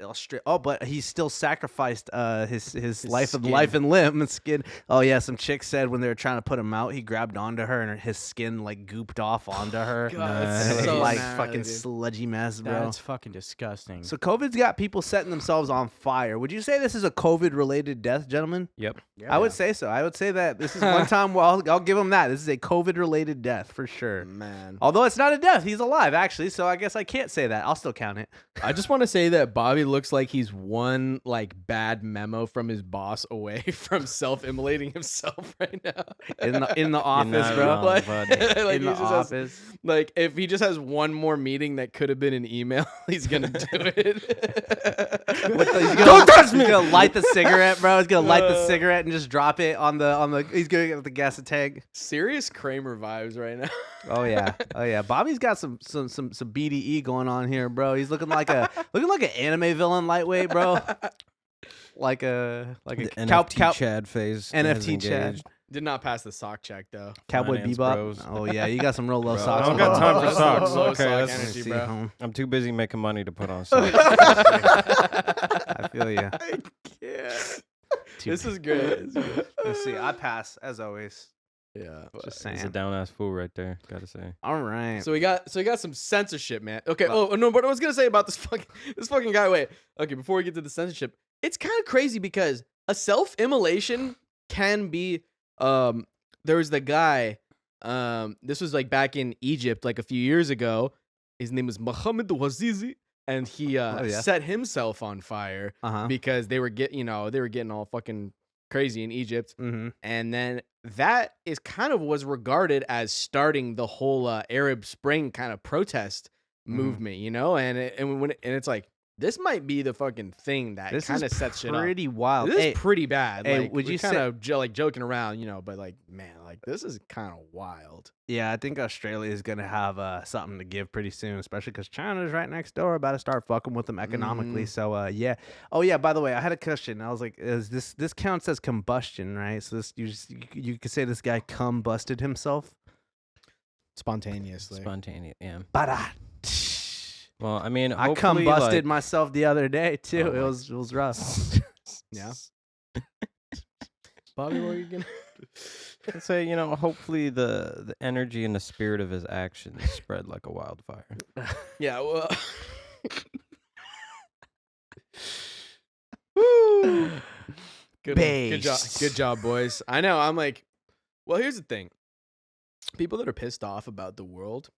but he still sacrificed his life skin. and limb and skin. Oh yeah, some chick said when they were trying to put him out, he grabbed onto her and his skin like gooped off onto her. God, Nice. it's so like gnarly, fucking dude. sludgy mess, bro. That's fucking disgusting. So COVID's got people setting themselves on fire. Would you say this is a COVID-related death, gentlemen? Yep. I would say so. I would say that this is one time. Well, I'll give him that. This is a COVID-related death for sure. Man. Although it's not a death, he's alive actually. So I guess I can't say that. I'll still count it. I just want to say that Bobby looks like he's one like bad memo from his boss away from self-immolating himself right now. In the office, not bro. wrong, Like, buddy. like In he the just has- office. like if he just has one more meeting that could have been an email, he's gonna do it. Don't touch me! He's gonna light the cigarette, bro. He's gonna light the cigarette and just drop it on the. He's gonna get the gas tank. Serious Kramer vibes right now. Oh yeah. Bobby's got some BDE going on here, bro. He's looking like an anime villain, lightweight, bro. Like a The cow, NFT Chad phase. has NFT Chad. engaged. Did not pass the sock check though. Cowboy Finance Bebop. bros. Oh yeah, you got some real low Bro, socks. I don't got time for socks. Low Okay, sock that's- Let me energy, see, bro. home. I'm too busy making money to put on socks. I feel you. Yeah. This is good. Let's see. I pass as always. Yeah. Just He's a saying. down ass fool right there. Gotta say. All right. So we got some censorship, man. Okay. Oh no, but I was gonna say about this fucking guy. Wait. Okay, before we get to the censorship, it's kind of crazy because a self-immolation can be. There was the guy. This was like back in Egypt, like a few years ago. His name was Mohammed Wazizi, and he yeah. set himself on fire because they were getting all fucking crazy in Egypt. Mm-hmm. And then that is kind of was regarded as starting the whole Arab Spring kind of protest movement, you know? And it's like, this might be the fucking thing that This kind of is sets shit up. pretty wild. This Hey, is pretty bad. hey, Like, would we're you kind say- of like joking around, you know, but like, man, like this is kind of wild. yeah, I think Australia is gonna have something to give pretty soon, especially because China's right next door, about to start fucking with them economically. So yeah. Oh yeah. By the way, I had a question. I was like, is this counts as combustion, right? So this you could say this guy combusted himself. Spontaneously. Spontaneous. Yeah. But Well, I mean, I hopefully, combusted like, myself the other day too. Oh it my was rough. Yeah. Bobby, what are you gonna? I'd say, hopefully the energy and the spirit of his actions spread like a wildfire. Yeah. Well. Good job. Good job, boys. I know. I'm like, well, here's the thing. People that are pissed off about the world,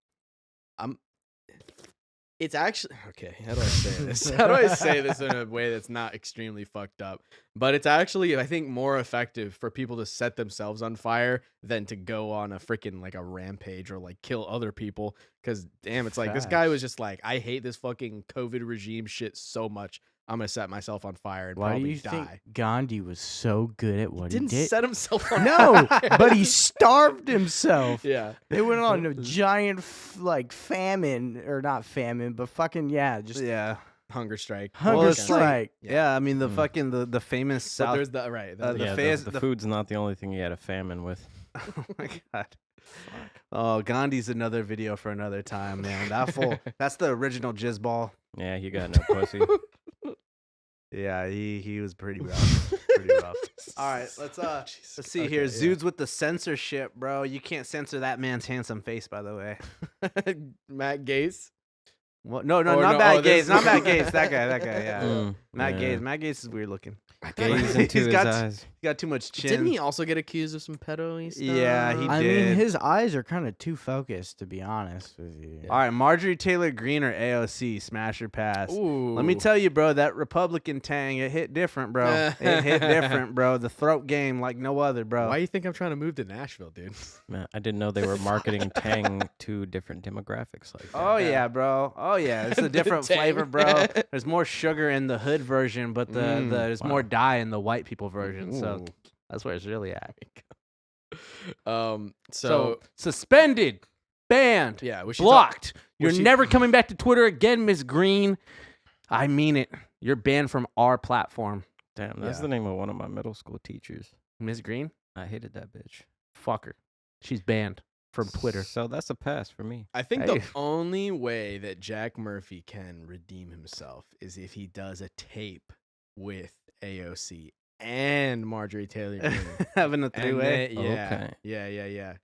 it's actually okay. How do I say this? How do I say this in a way that's not extremely fucked up? But it's actually, I think, more effective for people to set themselves on fire than to go on a freaking like a rampage or like kill other people. Because damn, it's like this guy was just like, I hate this fucking COVID regime shit so much. I'm gonna set myself on fire and Why do probably you die. think Gandhi was so good at what he Didn't did? set himself on No, fire. but he starved himself. Yeah. They went on a giant like famine, or not famine, but fucking just Yeah. Hunger strike. hunger it's like- strike. Yeah. I mean the fucking the famous But South. there's the right. the Yeah, phase- the the- food's not the only thing he had a famine with. Oh my god. Oh, Gandhi's another video for another time, man. That fool. That's the original jizz ball. Yeah, he got no pussy. Yeah, he was pretty rough. Pretty rough. All right, let's see here. Zude's with the censorship, bro. You can't censor that man's handsome face, by the way. Matt Gaze. What? No, Or not no, Matt oh, Gaze. this- Not Matt Gaze. That guy. Yeah. Mm, Matt yeah. Gaze. Matt Gaze is weird looking. Gaze into He's his got eyes. He got too much chin. Didn't he also get accused of some pedo stuff? Yeah, he I did. mean, his eyes are kind of too focused, to be honest with you. All right, Marjorie Taylor Greene or AOC, smash or pass. Ooh. Let me tell you, bro, that Republican tang, it hit different, bro. It hit different, bro. The throat game like no other, bro. Why you think I'm trying to move to Nashville, dude? Man, I didn't know they were marketing Tang to different demographics like that. Oh yeah, bro. Oh yeah, it's a different Tang. flavor, bro. There's more sugar in the hood version, but there's more dye in the white people version. So Ooh. that's where it's really at. So So suspended, banned, yeah, we should blocked. we You're should- never coming back to Twitter again, Miss Green. I mean it. You're banned from our platform, Damn, that's Yeah. the name of one of my middle school teachers. Miss Green. I hated that bitch. Fuck her. She's banned. from Twitter. So that's a pass for me. I think Hey. the only way that Jack Murphy can redeem himself is if he does a tape with AOC and Marjorie Taylor Greene. Having a And three-way. then- Okay. Yeah.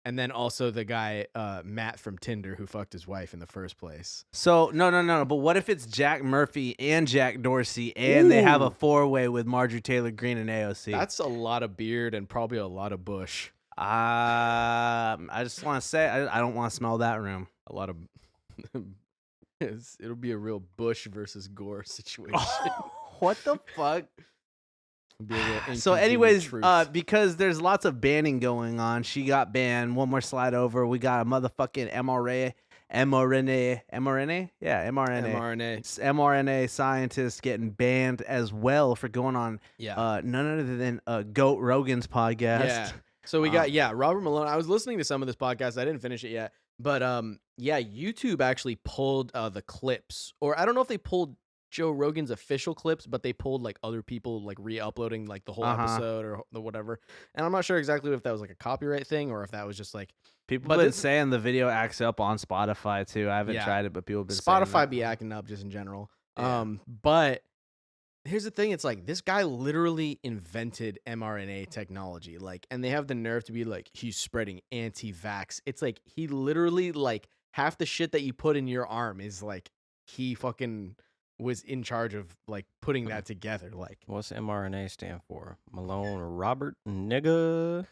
And then also the guy Matt from Tinder who fucked his wife in the first place. So no. But what if it's Jack Murphy and Jack Dorsey, and they have a Ooh. four-way with Marjorie Taylor Greene and AOC? That's a lot of beard and probably a lot of bush. I just want to say I don't want to smell that room. A lot of. It'll be a real Bush versus Gore situation. What the fuck? It'll be a real So, inconvenient anyways, truth. because there's lots of banning going on, she got banned. One more slide over. We got a motherfucking mRNA. Yeah, mRNA. mRNA scientists getting banned as well for going on Yeah. none other than Goat Rogan's podcast. Yeah. So we got Robert Malone. I was listening to some of this podcast. I didn't finish it yet, but YouTube actually pulled the clips, or I don't know if they pulled Joe Rogan's official clips, but they pulled like other people like re-uploading like the whole episode or the whatever. And I'm not sure exactly if that was like a copyright thing or if that was just like People But have been this- saying the video acts up on Spotify too. I haven't Yeah. tried it, but people have been saying Spotify that. be acting up just in general. Yeah. But here's the thing, it's like this guy literally invented mRNA technology, like, and they have the nerve to be like, he's spreading anti-vax. It's like he literally like half the shit that you put in your arm is like he fucking was in charge of like putting that together. Like, What's mRNA stand for? Malone Robert nigga.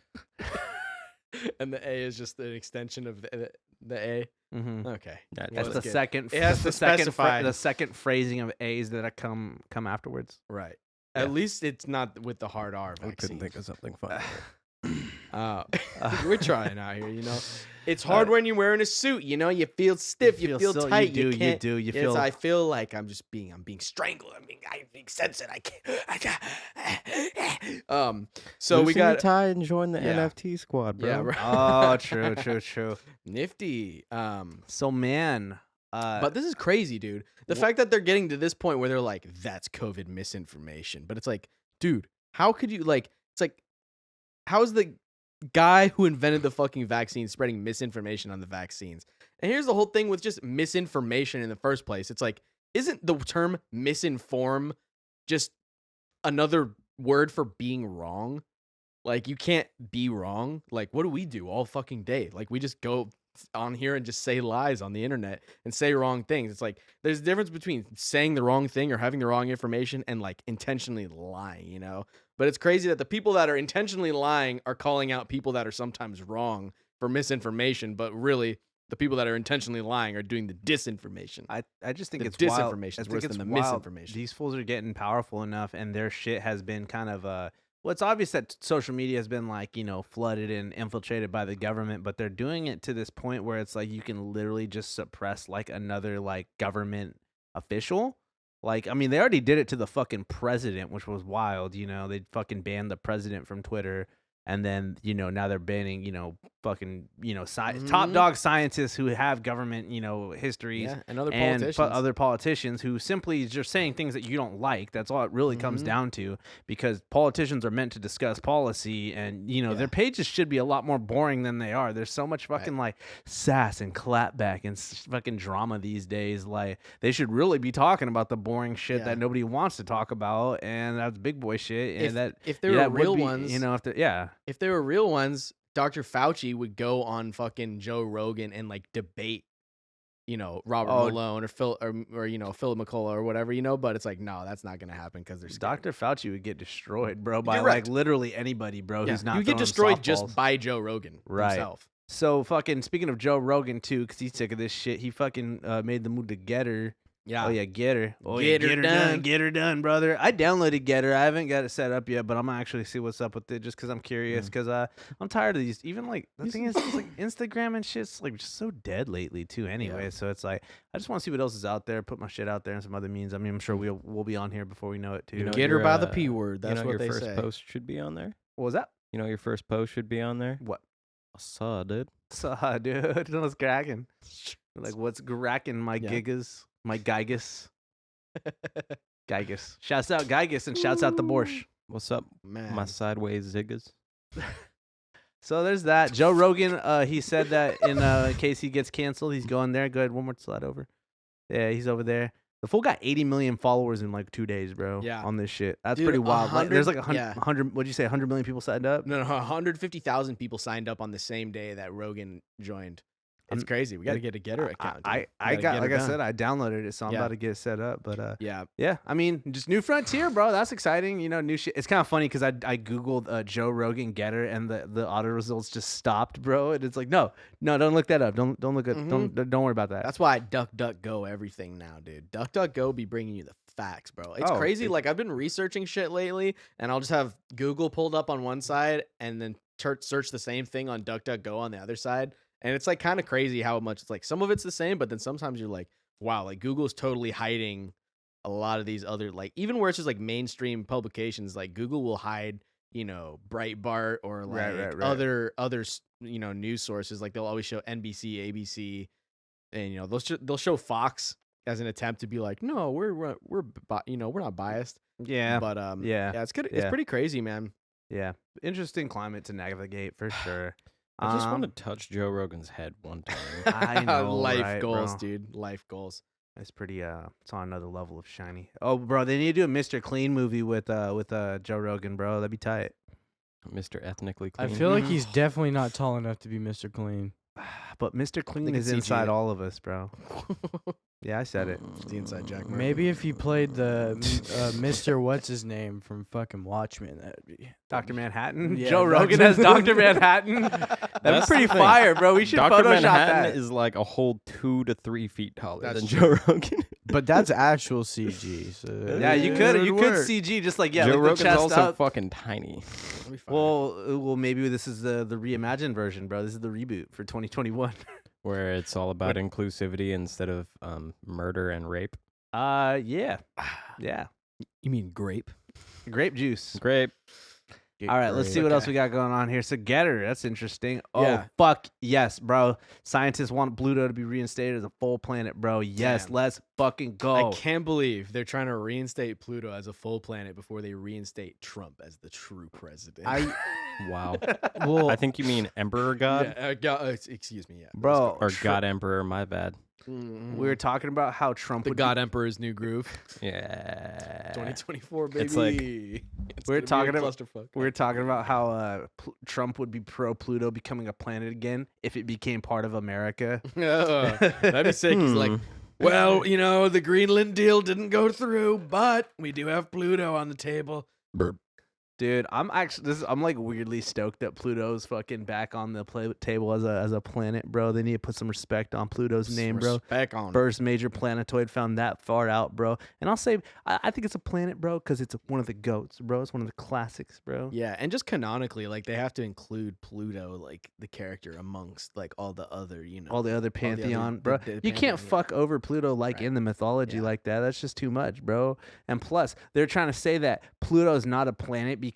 and the A is just an extension of the A. Mhm. Okay, That- Well, That's that's the good. second. It has that's to the second. specify. The second phrasing of A's that come afterwards. right. Yeah. At least it's not with the hard R We couldn't vaccine. think of something funny. We're trying out here, you know. It's hard when you're wearing a suit, you know. You feel stiff, you feel so- tight. You can't. do. You Yes, feel. I feel like I'm being strangled. I'm being censored. I can't. So we Loosen your got tie and join the Yeah. NFT squad, bro. yeah, right. Oh, true. Nifty. So man, But this is crazy, dude. The fact that they're getting to this point where they're like, that's COVID misinformation. But it's like, dude, how could you like? It's like, how's the guy who invented the fucking vaccine spreading misinformation on the vaccines? And here's the whole thing with just misinformation in the first place. It's like, isn't the term misinform just another word for being wrong? Like, you can't be wrong. Like, what do we do all fucking day? Like, we just go on here and just say lies on the internet and say wrong things. It's like, there's a difference between saying the wrong thing or having the wrong information and like intentionally lying, you know? But it's crazy that the people that are intentionally lying are calling out people that are sometimes wrong for misinformation, but really the people that are intentionally lying are doing the disinformation. I just think The it's wild. disinformation I is think worse it's than the wild. misinformation. These fools are getting powerful enough, and their shit has been kind of well, it's obvious that social media has been like, you know, flooded and infiltrated by the government, but they're doing it to this point where it's like you can literally just suppress like another like government official. Like, I mean, they already did it to the fucking president, which was wild. You know, they fucking banned the president from Twitter. And then, you know, now they're banning, you know, fucking, you know, top dog scientists who have government, you know, histories. Yeah, and other And politicians. other politicians who simply just saying things that you don't like. That's all it really comes down to, because politicians are meant to discuss policy, and you know their pages should be a lot more boring than they are. There's so much fucking like sass and clapback and fucking drama these days. Like, they should really be talking about the boring shit that nobody wants to talk about, and that's big boy shit. And if there were would real be, ones, you know, if there were real ones, Dr. Fauci would go on fucking Joe Rogan and like debate, you know, Robert Malone or Phil or you know, Philip McCullough or whatever, you know. But it's like, no, that's not gonna happen because there's Dr. Fauci would get destroyed, bro, by Direct. like literally anybody, bro. Who's not you get throwing destroyed just softballs. by Joe Rogan himself. So fucking speaking of Joe Rogan too, because he's sick of this shit. He fucking made the move to Get Her. Yeah. Oh yeah, Get Her. Oh Get yeah, her Get Her done. done. Get Her done, brother. I downloaded Get Her. I haven't got it set up yet, but I'm gonna actually see what's up with it just because I'm curious. Because I'm tired of these. Even like the thing is, it's like Instagram and shit's like just so dead lately too. Anyway, so it's like I just want to see what else is out there. Put my shit out there and some other means. I mean, I'm sure we'll be on here before we know it too. You know, Get her your, by the P word. That's you know, what your they first say. post should be on there. What was that? You know, your first post should be on there. What? I saw, dude. So, dude, what's cracking? Like, what's cracking? My gigas, my gigas. Gigas. Shouts out Gigas and shouts out the Borscht. What's up, Man. my sideways ziggas? So there's that. Joe Rogan, he said that in case he gets canceled, he's going there. Go ahead, one more slide over. Yeah, he's over there. The fool got 80 million followers in like 2 days, bro. Yeah. On this shit. That's Dude, pretty wild. Like, there's like 100 100. What'd you say? 100 million people signed up. No, 150,000 people signed up on the same day that Rogan joined. It's crazy. We got to get a Getter account. I said, I downloaded it, so I'm about to get it set up. But yeah. I mean, just new frontier, bro. That's exciting. You know, new shit. It's kind of funny because I googled Joe Rogan Getter and the auto results just stopped, bro. And it's like, no, don't look that up. Don't look at. Don't worry about that. That's why I DuckDuckGo everything now, dude. DuckDuckGo be bringing you the facts, bro. It's crazy. Like I've been researching shit lately, and I'll just have Google pulled up on one side and then search the same thing on DuckDuckGo on the other side. And it's like kind of crazy how much it's like some of it's the same, but then sometimes you're like, wow, like Google's totally hiding a lot of these other, like even where it's just like mainstream publications, like Google will hide, you know, Breitbart or like other you know, news sources. Like they'll always show NBC, ABC, and you know they'll show Fox as an attempt to be like, no, we're you know, we're not biased. Yeah, but it's good. It's pretty crazy, man. Yeah, interesting climate to navigate for sure. I just want to touch Joe Rogan's head one time. I know, life goals, bro. Dude. Life goals. It's pretty. It's on another level of shiny. Oh, bro, they need to do a Mr. Clean movie with Joe Rogan, bro. That'd be tight. Mr. Ethnically Clean. I feel like he's definitely not tall enough to be Mr. Clean. But Mr. Clean can is CG inside it. all of us, bro. Yeah, I said it. It's the inside Jack Murphy. Maybe if he played the Mr. What's his name from fucking Watchmen, that'd be Dr. Manhattan. Yeah, Joe Dr. Rogan as Dr. Manhattan. That'd be That's pretty the thing. fire, bro. We should Dr. Photoshop Manhattan that. is like a whole 2 to 3 feet taller That's than true. Joe Rogan. But that's actual CG. So Yeah, you could it'd work. CG just like Joe like the Rogan's chest also up. fucking tiny. That'll be fine. Well, maybe this is the reimagined version, bro. This is the reboot for 2021. Where it's all about inclusivity instead of murder and rape. Yeah. You mean grape? Grape juice. Grape. All right, let's see what else we got going on here. So Getter, that's interesting. Oh, Yeah. fuck yes, bro. Scientists want Pluto to be reinstated as a full planet, bro. Yes, Damn. let's fucking go. I can't believe they're trying to reinstate Pluto as a full planet before they reinstate Trump as the true president. Wow. Well, I think you mean Emperor God? Excuse me, yeah. Bro, Or God Emperor, my bad. Mhm. we were talking about how Trump the would God Emperor's new groove. Yeah. 2024, baby. It's like- It's We're gonna be a talking about- clusterfuck. we were talking about how Trump would be pro Pluto becoming a planet again if it became part of America. Oh, that'd be sick. He's like, well, you know, the Greenland deal didn't go through, but we do have Pluto on the table. Dude, I'm like weirdly stoked that Pluto's fucking back on the table as a planet, bro. They need to put some respect on Pluto's name, bro. Respect on it. First major planetoid found that far out, bro. And I'll say, I think it's a planet, bro, because it's one of the goats, bro. It's one of the classics, bro. Yeah, and just canonically, like they have to include Pluto, like the character amongst like all the other, you know, All the other other- pantheon, the- bro. the You can't pantheon, yeah. fuck over Pluto like Right. in the mythology Yeah. like that. That's just too much, bro. And plus, they're trying to say that Pluto's not a planet because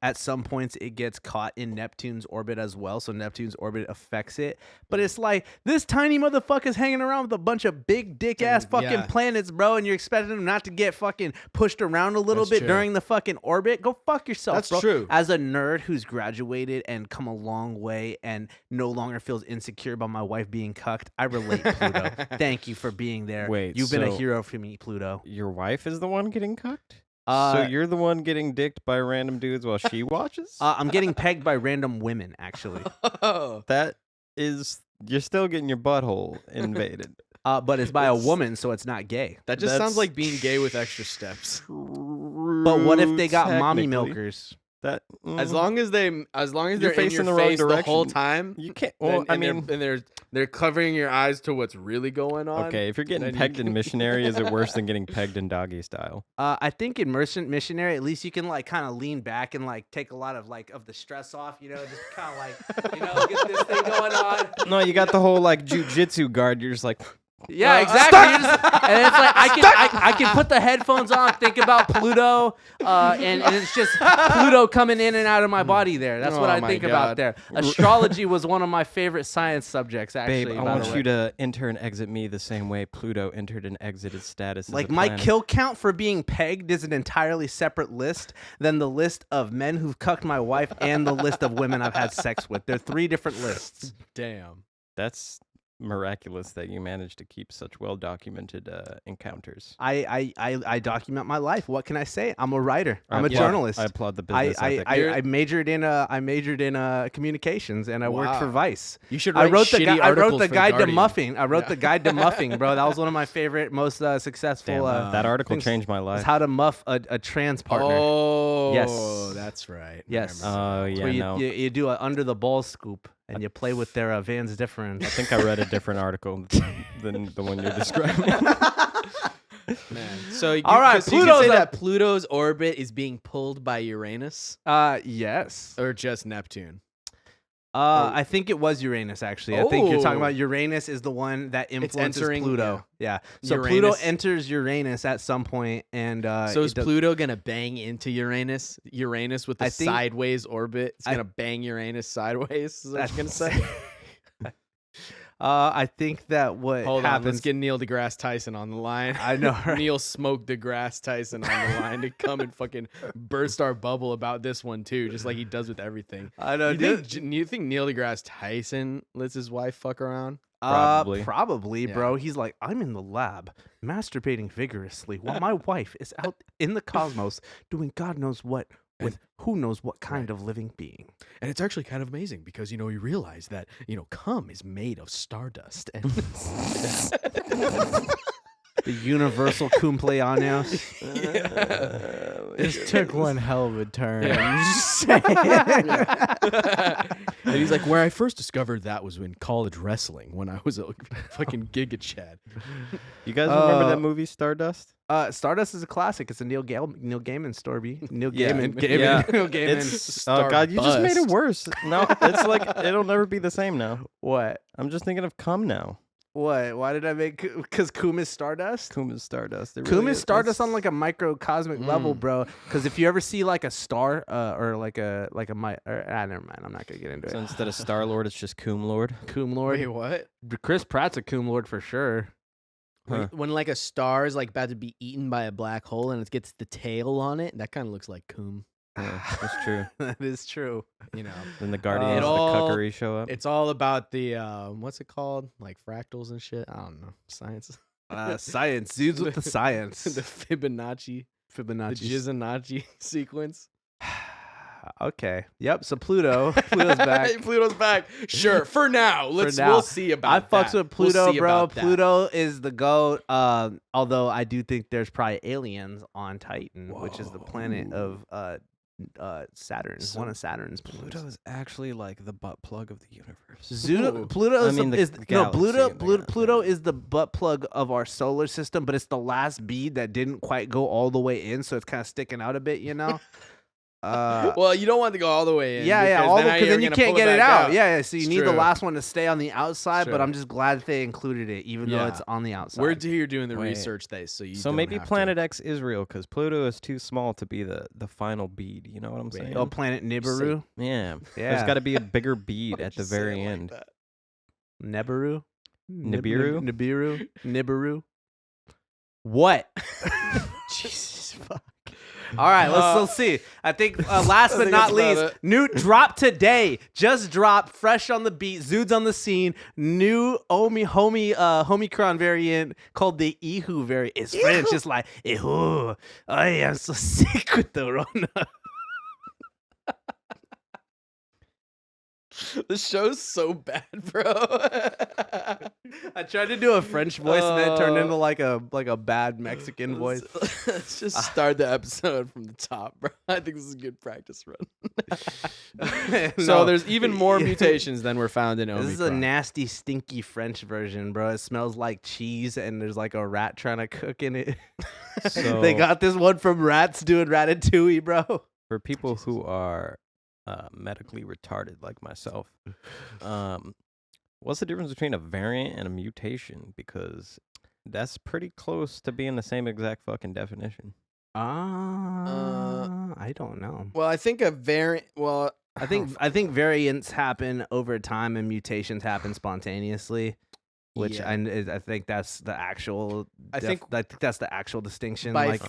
at some points it gets caught in Neptune's orbit as well, so Neptune's orbit affects it. But it's like this tiny motherfucker's hanging around with a bunch of big dick ass fucking Yeah. planets, bro, and you're expecting him not to get fucking pushed around a little That's bit true. during the fucking orbit. Go fuck yourself, That's bro. true. As a nerd who's graduated and come a long way and no longer feels insecure about my wife being cucked, I relate, Pluto. Thank you for being there. Wait, You've been a so- hero for me, Pluto. Your wife is the one getting cucked? So you're the one getting dicked by random dudes while she watches? I'm getting pegged by random women, actually. Oh, That is, you're still getting your butthole invaded. But it's by a woman, so it's not gay. that just That's sounds like being gay with extra steps. But what if they got mommy Technically. milkers? That As long as they're in facing your the wrong face the whole direction. time, you can't. then- Well, I and mean, they're covering your eyes to what's really going on. okay, if you're getting then you pegged can- in missionary, is it worse than getting pegged in doggy style? I think in missionary, at least you can like kind of lean back and like take a lot of like of the stress off. You know, just kind of like get this thing going on. No, you got the whole like jujitsu guard. You're just like, Yeah, exactly. And it's like I can put the headphones on, think about Pluto, and it's just Pluto coming in and out of my body there. That's what Oh I my think God. about there. Astrology was one of my favorite science subjects, actually. Babe, I want you to enter and exit me the same way Pluto entered and exited status. As Like a my planet. kill count for being pegged is an entirely separate list than the list of men who've cucked my wife and the list of women I've had sex with. They're 3 different lists. Damn. That's miraculous that you managed to keep such well documented encounters. I document my life. What can I say? I'm a writer. I'm a applaud- journalist. I applaud the business ethic. I majored in communications and I worked for Wow. Vice. You should I write wrote the shitty guide. I wrote articles the for guide to Guardian. muffing. I wrote the guide to muffing, bro. That was one of my favorite, most successful. Damn, that article things. changed my It's life. how to muff a trans partner. Oh, Yes. that's right. Yes. Oh It's yeah, where no. you do an under the ball scoop and you play with their Vans different. I think I read a different article than the one you're describing. Man. So you, All right, so you can Pluto's say up. that Pluto's orbit is being pulled by Uranus Yes. or just Neptune. I think it was Uranus, actually. I think you're talking Oh. about Uranus is the one that influences entering- Pluto. Yeah. So Uranus. Pluto enters Uranus at some point, and So it is does- Pluto gonna bang into Uranus? Uranus with the I think- sideways orbit. It's I- gonna bang Uranus sideways. Is what That's- you're gonna say? I think that what Hold on, let's happens. get Neil deGrasse Tyson on the line. I know, right? Neil smoked deGrasse Tyson on the line to come and fucking burst our bubble about this one too, just like he does with everything. I know, You think Neil deGrasse Tyson lets his wife fuck around? Probably. Probably, Yeah. bro. He's like, I'm in the lab, masturbating vigorously, while my wife is out in the cosmos doing God knows what with who knows what kind of living being. And it's actually kind of amazing because you realize that cum is made of stardust and The universal cumpleaños. This took one hell of a turn. Yeah. I'm just saying. And he's like, where I first discovered that was in college wrestling when I was a fucking Giga Chad. You guys remember Uh, that movie Stardust? Stardust is a classic. It's a Neil Gaiman story. Neil Yeah, Gaiman. yeah. Neil Gaiman. It's oh god, you just made it worse. No, it's like it'll never be the same now. What? I'm just thinking of cum now. What? Why did I make? Because Coom is Stardust. Cum is Stardust. It Coom really is Stardust that's- on like a microcosmic level, bro. Because if you ever see like a star, or like a never mind. I'm not gonna get into So it. instead of Star Lord, it's just Cum Lord. Coom Lord. Wait, what? Chris Pratt's a Coom Lord for sure. Huh. When like a star is like about to be eaten by a black hole and it gets the tail on it, that kind of looks like cum. Yeah, that's true. That is true. Then the Guardians It of the all- Cuckery show up. It's all about the what's it called? Like fractals and shit. I don't know. Science. Science. Dudes with the science. the Fibonacci. The Fibonacci. Jizanacci sequence. Okay. Yep. So Pluto's back. Pluto's back. Sure. For now. We'll see about I that. fucks with Pluto, We'll see bro. about that. Pluto is the goat. Although I do think there's probably aliens on Titan, which is the planet of Saturn. So one of Saturn's planets. Pluto is actually like the butt plug of the universe. Pluto I is, mean, the galaxy, Pluto is the butt plug of our solar system, but it's the last bead that didn't quite go all the way in, so it's kind of sticking out a bit, you know. Well, you don't want to go all the way in. Yeah, because then you can't get it out. Yeah, so you It's need the true. last one to stay on the outside. But True. I'm just glad they included it, even though Yeah. it's on the outside. We're here doing the Wait. research, so you. So don't maybe have to. Planet X is real because Pluto is too small to be the final bead. You know what I'm Wait, saying? Oh, planet Nibiru, Yeah. yeah, There's got to be a bigger bead Why'd at you the say very it like end. that? Nibiru, Nibiru? Nibiru. What? Jesus fuck. All right, let's see. I think last but think not that's about least, it. new drop today. Just dropped, fresh on the beat. Zude's on the scene. New Omicron variant called the Ihu variant. It's French. It's like Ihu. I am so sick with the Rona. The show's so bad, bro. I tried to do a French voice and then it turned into like a bad Mexican voice. Let's just start the episode from the top, bro. I think this is a good practice run. So No. there's even more mutations than were found in Omicron. This is a nasty, stinky French version, bro. It smells like cheese, and there's like a rat trying to cook in it. So- They got this one from Rats doing Ratatouille, bro. For people who are medically retarded like myself, What's the difference between a variant and a mutation? Because that's pretty close to being the same exact fucking definition. I don't know. Well, I think a variant. Well, I think variants happen over time and mutations happen spontaneously, which Yeah. I think that's the actual. I think that's the actual distinction. by Like,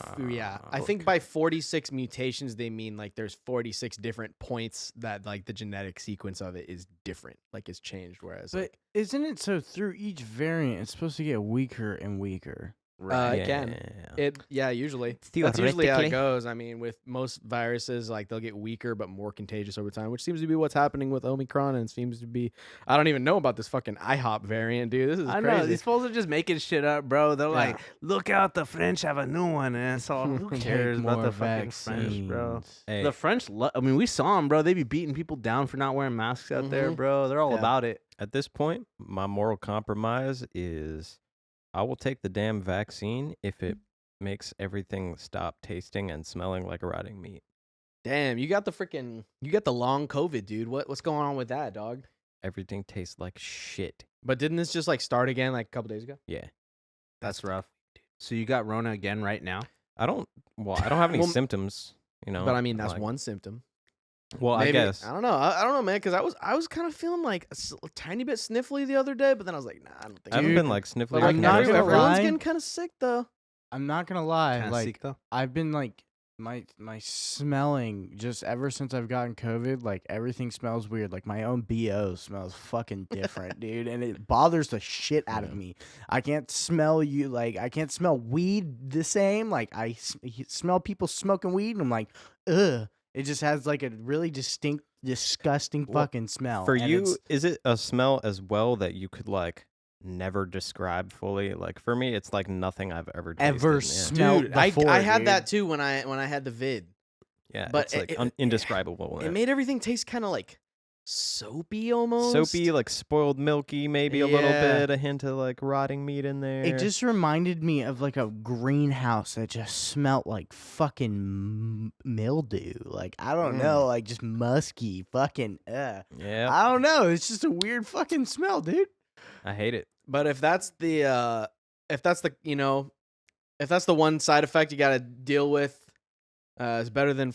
I think by 46 mutations they mean like there's 46 different points that like the genetic sequence of it is different, like it's changed. Whereas, But isn't it so through each variant, it's supposed to get weaker and weaker? it can. Usually. That's usually how it goes. I mean, with most viruses, like they'll get weaker but more contagious over time, which seems to be what's happening with Omicron, and seems to be. I don't even know about this fucking IHOP variant, dude. This is I crazy. know these fools are just making shit up, bro. They're like, look out, the French have a new one, and it's all who cares Take about more the fucking French, bro. vaccines. Hey, The French, I mean, we saw them, bro. They be beating people down for not wearing masks out there, bro. They're all Yeah. about it. at this point, my moral compromise is I will take the damn vaccine if it makes everything stop tasting and smelling like rotting meat. Damn, you got the long COVID, dude. What's going on with that, dog? Everything tastes like shit. But didn't this just like start again like a couple days ago? Yeah. That's rough. So you got Rona again right now? I don't have any Well, symptoms, But I mean, that's like- one symptom. Well, Maybe, I guess. I don't know. I don't know, man. Because I was kind of feeling like a tiny bit sniffly the other day, but then I was like, nah, I don't think. I haven't so. been like sniffly. But like like not every- gonna everyone's lie. getting kind of sick though. I'm not gonna lie. Kinda Like sick, though. I've been like my smelling just ever since I've gotten COVID. Like everything smells weird. Like my own BO smells fucking different, dude, and it bothers the shit out of me. I can't smell you. Like I can't smell weed the same. Like I smell people smoking weed, and I'm like, ugh. It just has like a really distinct, disgusting Well, fucking smell. For and you, it's- is it a smell as well that you could like never describe fully? Like for me, it's like nothing I've ever tasted. Ever yeah. smelled Dude, before, I had dude. that too when I had the vid. Yeah, but it's like it- indescribable. It made everything taste kind of like soapy almost. soapy, like spoiled milky, maybe a little Yeah. bit, a hint of like rotting meat in there. It just reminded me of like a greenhouse that just smelled like fucking mildew. Like I don't know, like just musky, fucking. yeah, I don't know. It's just a weird fucking smell, dude. I hate it. But if that's the one side effect you got to deal with, it's better than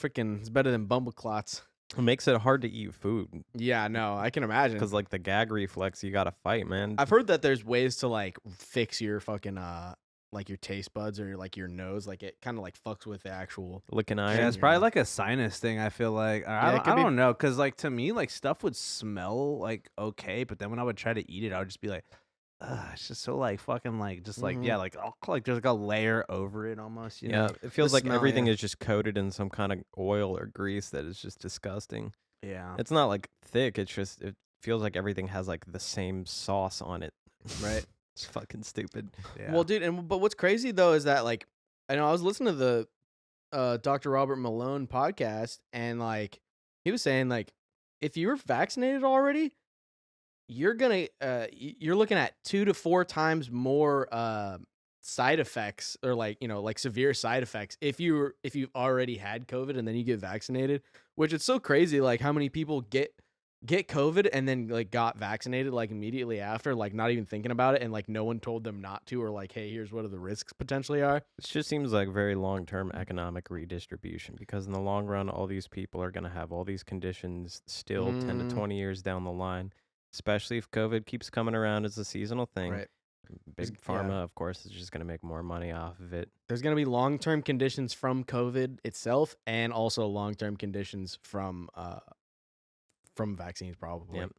bumble clots. It makes it hard to eat food Yeah, no, I can imagine. because like the gag reflex, you gotta fight, man. I've heard that there's ways to like fix your fucking like your taste buds or like your nose, like it kind of like fucks with the actual. Licking iron. Yeah, it's probably like a sinus thing. I feel like Yeah, it I could be- don't know, cause like to me, like stuff would smell like okay, but then when I would try to eat it, I would just be like, it's just so like fucking like just like yeah, like there's like a layer over it almost. You yeah, know? it feels The like smell, everything yeah. is just coated in some kind of oil or grease that is just disgusting. Yeah. It's not like thick. It's just it feels like everything has like the same sauce on it. Right. It's fucking stupid. Yeah. Well, dude, but what's crazy though is that like I know I was listening to the Dr. Robert Malone podcast, and like he was saying like if you were vaccinated already, you're gonna you're looking at 2 to 4 times more side effects or like like severe side effects if you've already had COVID and then you get vaccinated, which it's so crazy like how many people get COVID and then like got vaccinated like immediately after, like not even thinking about it, and like no one told them not to, or like, hey, here's what the risks potentially are. It just seems like very long-term economic redistribution because in the long run, all these people are going to have all these conditions still 10 to 20 years down the line, especially if COVID keeps coming around as a seasonal thing. Right. Big Yeah. pharma, of course, is just going to make more money off of it. There's gonna be long-term conditions from COVID itself, and also long-term conditions from vaccines, probably. Yep.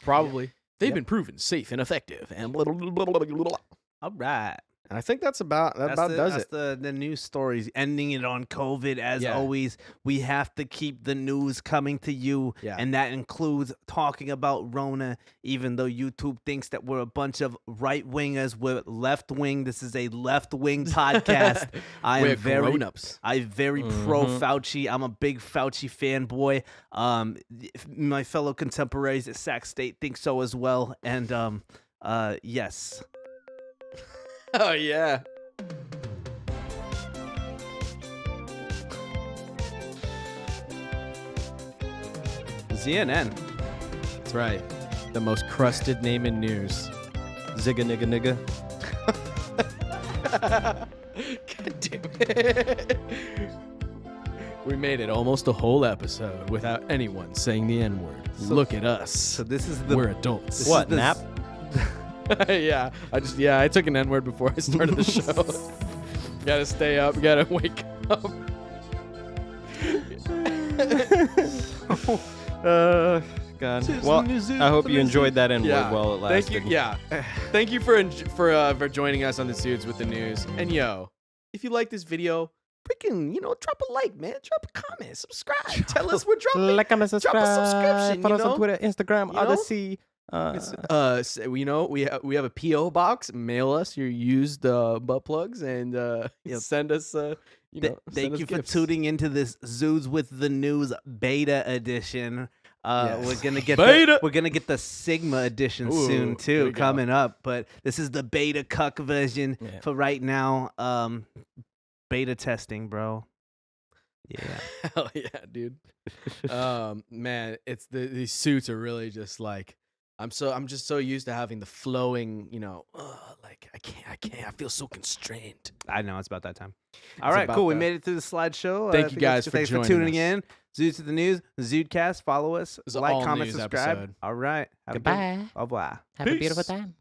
Probably. They've Yep. been proven safe and effective, and blah, blah, blah, blah, blah, blah. All right. And I think that's about does it. The news stories. Ending it on COVID as Yeah. always. We have to keep the news coming to you, Yeah. and that includes talking about Rona. Even though YouTube thinks that we're a bunch of right wingers, we're left wing. This is a left wing podcast. I We're am very grown-ups. I'm very pro Fauci. I'm a big Fauci fanboy. My fellow contemporaries at Sac State think so as well. And yes. Oh yeah. CNN. That's right. the most crusted name in news. Zigga nigga nigga. God damn it. We made it almost a whole episode without anyone saying the N-word. Look at us. So this is the We're adults. What, the nap? Yeah, I took an N-word before I started the show. Gotta stay up, gotta wake up. God. Well, I hope you enjoyed that N-word Yeah. while it lasted. Thank you. Yeah. Thank you for joining us on the Zudes with the news. And yo, if you like this video, freaking, drop a like, man. Drop a comment, subscribe. Tell us we're dropping. Like, comment, subscribe. Drop a subscription. Follow you us know? on Twitter, Instagram, You know? Odyssey. We have a PO box. Mail us your used butt plugs and send us. Thank you for tuning into this Zoos with the News beta edition. Yes. We're gonna get Beta. we're gonna get the Sigma edition Ooh, soon there too, we go. coming up. But this is the beta cuck version Yeah. for right now. Beta testing, bro. Yeah. Hell yeah, dude. Man, these suits are really just like I'm just so used to having the flowing, like I can't. I feel so constrained. I know it's about that time. All right, about cool. We that. made it through the slideshow. Thank you guys for thanks joining for tuning us. in. Zoos to the News, Zudecast. Follow us. This is Like, all comment, news subscribe. episode. All right. Have a good- Goodbye. Au revoir. Have a beautiful Peace. time.